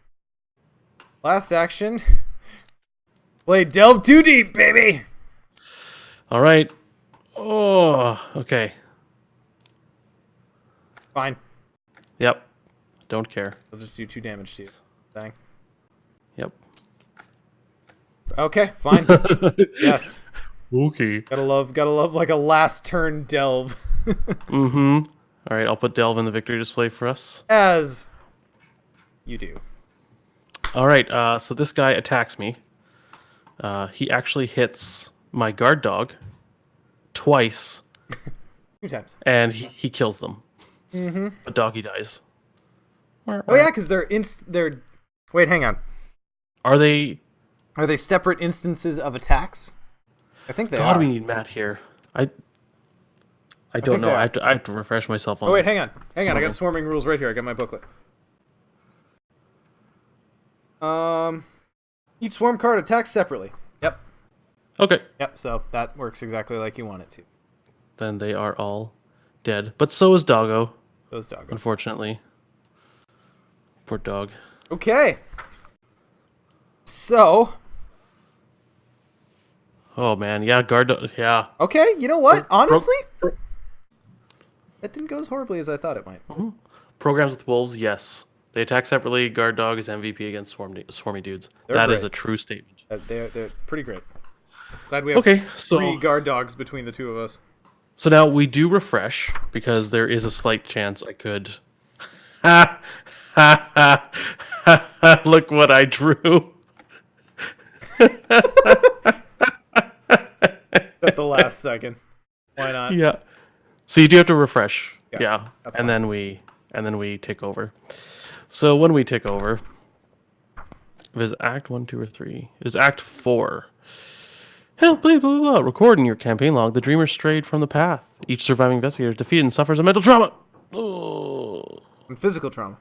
Last action. Play delve too deep, baby. All right. Oh, okay. Fine. Yep. Don't care. I'll just do 2 damage to you. Dang. Yep. Okay, fine. Yes. Okay. Gotta love like a last turn delve. Mm-hmm. All right, I'll put delve in the victory display for us. As you do. All right, so this guy attacks me. He actually hits my guard dog twice. 2 times. And he kills them. Mm-hmm. But doggy dies. Oh yeah, because they're Wait, hang on. Are they separate instances of attacks? I think they are. God, we need Matt here. I don't know. I have to refresh myself on. Oh wait, hang on. I got swarming rules right here. I got my booklet. Each swarm card attacks separately. Yep. Okay. Yep. So that works exactly like you want it to. Then they are all dead. But so is Doggo. Those doggo. Unfortunately. Poor dog. Okay. So. Oh man, yeah, guard. Yeah. Okay, you know what? Honestly, that didn't go as horribly as I thought it might. Mm-hmm. Programs with wolves, yes. They attack separately. Guard dog is MVP against swarmy dudes. That is a true statement. They're pretty great. Glad we have 3 guard dogs between the 2 of us. So now we do refresh because there is a slight chance I could. Look what I drew. At the last second. Why not? Yeah. So you do have to refresh. Yeah. And fine. then we take over. So when we take over, it is Act 1, 2, or 3. It is Act 4. Help, blah, blah, blah. Record in your campaign log. The dreamer strayed from the path. Each surviving investigator is defeated and suffers a mental trauma. Oh. And physical trauma.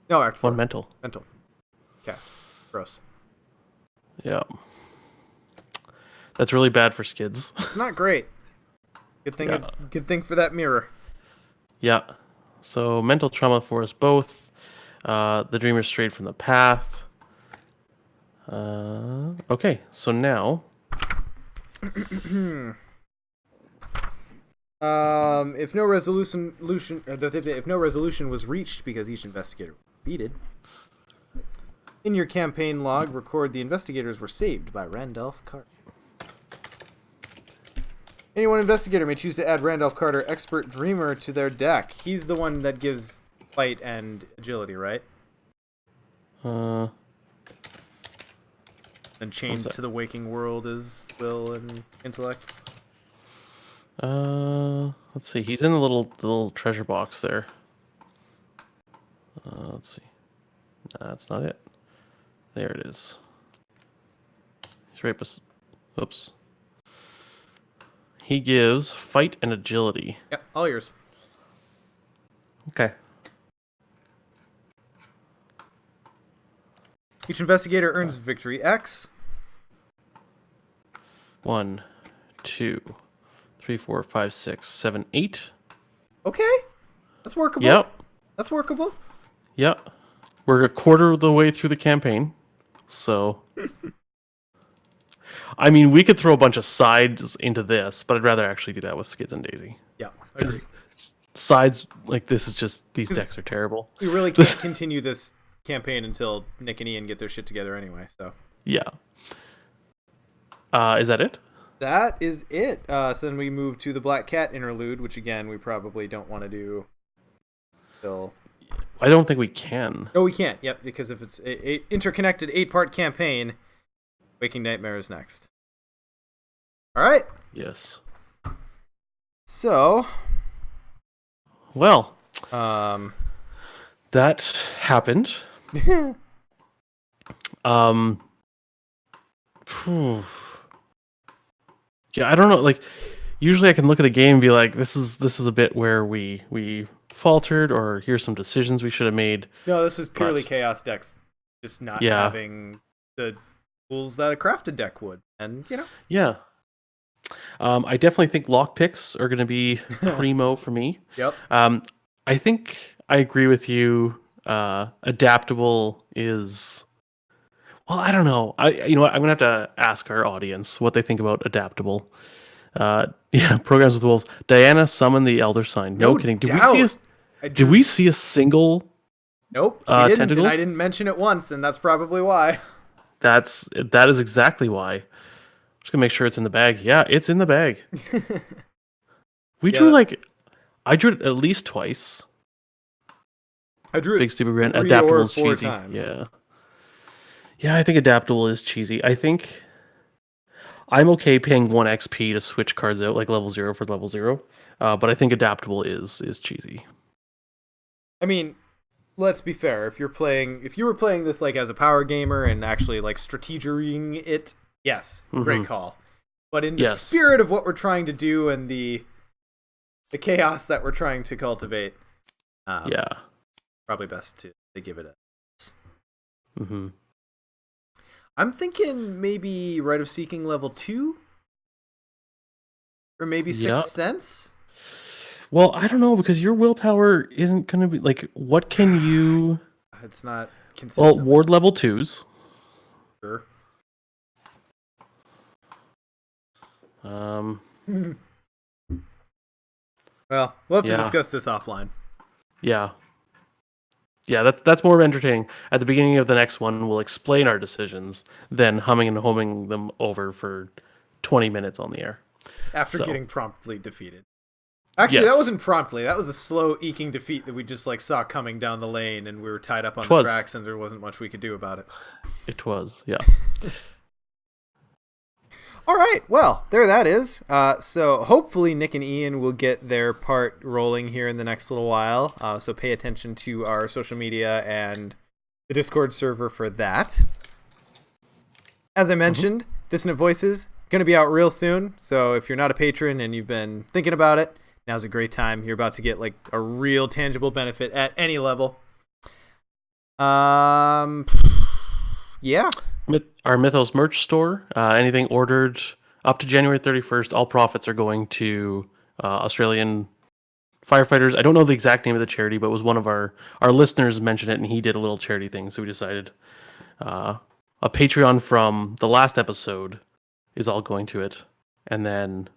No, Act 4. 1 mental. Mental. Okay. Gross. Yeah. That's really bad for skids. It's not great. Good thing for that mirror. Yeah. So mental trauma for us both. The dreamer strayed from the path. Okay, so now. If no resolution was reached because each investigator was defeated, in your campaign log, record the investigators were saved by Randolph Carter. Any one investigator may choose to add Randolph Carter, Expert Dreamer, to their deck. He's the one that gives fight and agility, right? Uh, And chained to the waking world is will and intellect. let's see. He's in the little treasure box there. Let's see. That's not it. There it is. He's right oops. He gives fight and agility. Yep, all yours. Okay. Each investigator earns victory X. 1, 2, 3, 4, 5, 6, 7, 8. Okay, that's workable. Yep. That's workable. Yep. We're a quarter of the way through the campaign, so. I mean, we could throw a bunch of sides into this, but I'd rather actually do that with Skids and Daisy. Yeah, agree. Sides like this is just these decks are terrible. We really can't continue this campaign until Nick and Ian get their shit together anyway. So yeah. Is that it? That is it. So then we move to the Black Cat interlude, which again we probably don't want to do. Till I don't think we can. No, we can't. Yep, because if it's a interconnected 8-part campaign, Waking Nightmare is next. All right. Yes. So. Well. That happened. Yeah, I don't know. Like, usually I can look at a game and be like, "This is a bit where we faltered, or here's some decisions we should have made." No, this was purely chaos decks, just not having the tools that a crafted deck would, and you know. Yeah. I definitely think lockpicks are going to be primo for me. Yep. I think I agree with you. Adaptable is. Well, I don't know. You know what? I'm gonna have to ask our audience what they think about adaptable. Yeah, programs with wolves. Diana summoned the Elder Sign. No kidding. Doubt. Did we see a single? Nope. We didn't, tentacle? and I didn't mention it once, and that's probably why. That is exactly why. Just gonna make sure it's in the bag. Yeah, it's in the bag. I drew it at least twice. I drew it Big Stupid Grand. Adaptable is 4 cheesy. times. Yeah, I think adaptable is cheesy. I think I'm okay paying 1 XP to switch cards out, like level 0 for level 0. But I think adaptable is cheesy. I mean, let's be fair. If you were playing this like as a power gamer and actually like strategizing it, yes, great call. But in the spirit of what we're trying to do and the chaos that we're trying to cultivate, probably best to give it a. Mm-hmm. I'm thinking maybe Rite of Seeking level 2, or maybe Sixth Sense. Well, I don't know, because your willpower isn't going to be like. What can you? It's not consistent. Well, ward level 2s. Sure. Well, we'll have to discuss this offline. Yeah. Yeah, that's more entertaining. At the beginning of the next one, we'll explain our decisions, then humming and homing them over for 20 minutes on the air. After getting promptly defeated. Actually, that wasn't promptly. That was a slow, eking defeat that we just like saw coming down the lane, and we were tied up on the tracks, and there wasn't much we could do about it. It was, yeah. All right, well, there that is. So hopefully Nick and Ian will get their part rolling here in the next little while. So pay attention to our social media and the Discord server for that. As I mentioned, Dissonant Voices going to be out real soon. So if you're not a patron and you've been thinking about it, now's a great time. You're about to get like a real tangible benefit at any level. Yeah. Our Mythos merch store, anything ordered up to January 31st, all profits are going to Australian firefighters. I don't know the exact name of the charity, but it was one of our listeners mentioned it, and he did a little charity thing. So we decided a Patreon from the last episode is all going to it, and then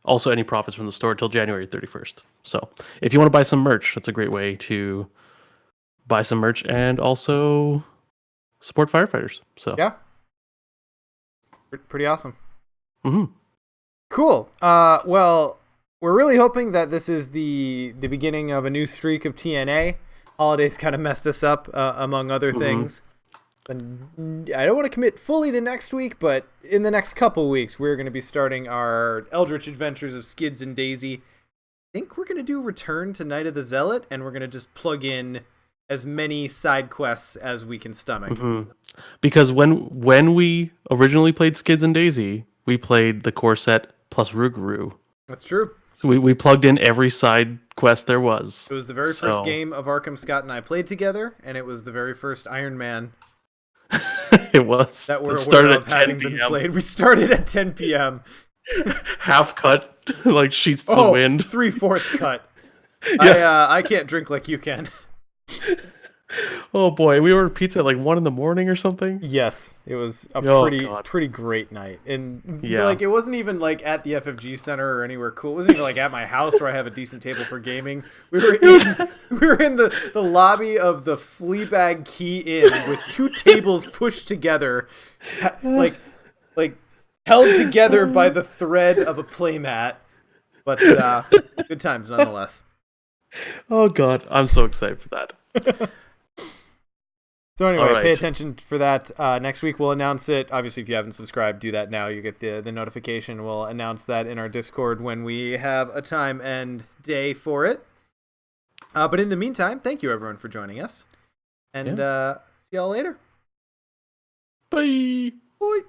also any profits from the store till January 31st. So if you want to buy some merch, that's a great way to buy some merch and also support firefighters. So Yeah. Pretty awesome. Mm-hmm. Cool. Well, we're really hoping that this is the beginning of a new streak of TNA. Holidays kind of messed us up, among other things. And I don't want to commit fully to next week, but in the next couple weeks, we're going to be starting our Eldritch Adventures of Skids and Daisy. I think we're going to do Return to Night of the Zealot, and we're going to just plug in as many side quests as we can stomach. Mm-hmm. Because when we originally played Skids and Daisy, we played the core set plus Rougarou. That's true. So we plugged in every side quest there was. It was the very first game of Arkham Scott and I played together, and it was the very first Iron Man it was. that we're started aware of at 10 having p.m. been played. We started at 10 p.m. Half cut, like sheets to the wind. 3/4 cut. Yeah. I can't drink like you can. Oh boy, we ordered pizza at like 1 a.m. or something. Yes, it was a pretty great night, and like it wasn't even like at the FFG Center or anywhere cool. It wasn't even like at my house where I have a decent table for gaming. We were in the lobby of the Fleabag Key Inn with 2 tables pushed together, like held together by the thread of a playmat. But good times nonetheless. Oh god, I'm so excited for that. So anyway, pay attention for that. Next week we'll announce it. Obviously, if you haven't subscribed, do that now. You get the notification. We'll announce that in our Discord when we have a time and day for it. But in the meantime, thank you everyone for joining us. And see y'all later. Bye. Bye.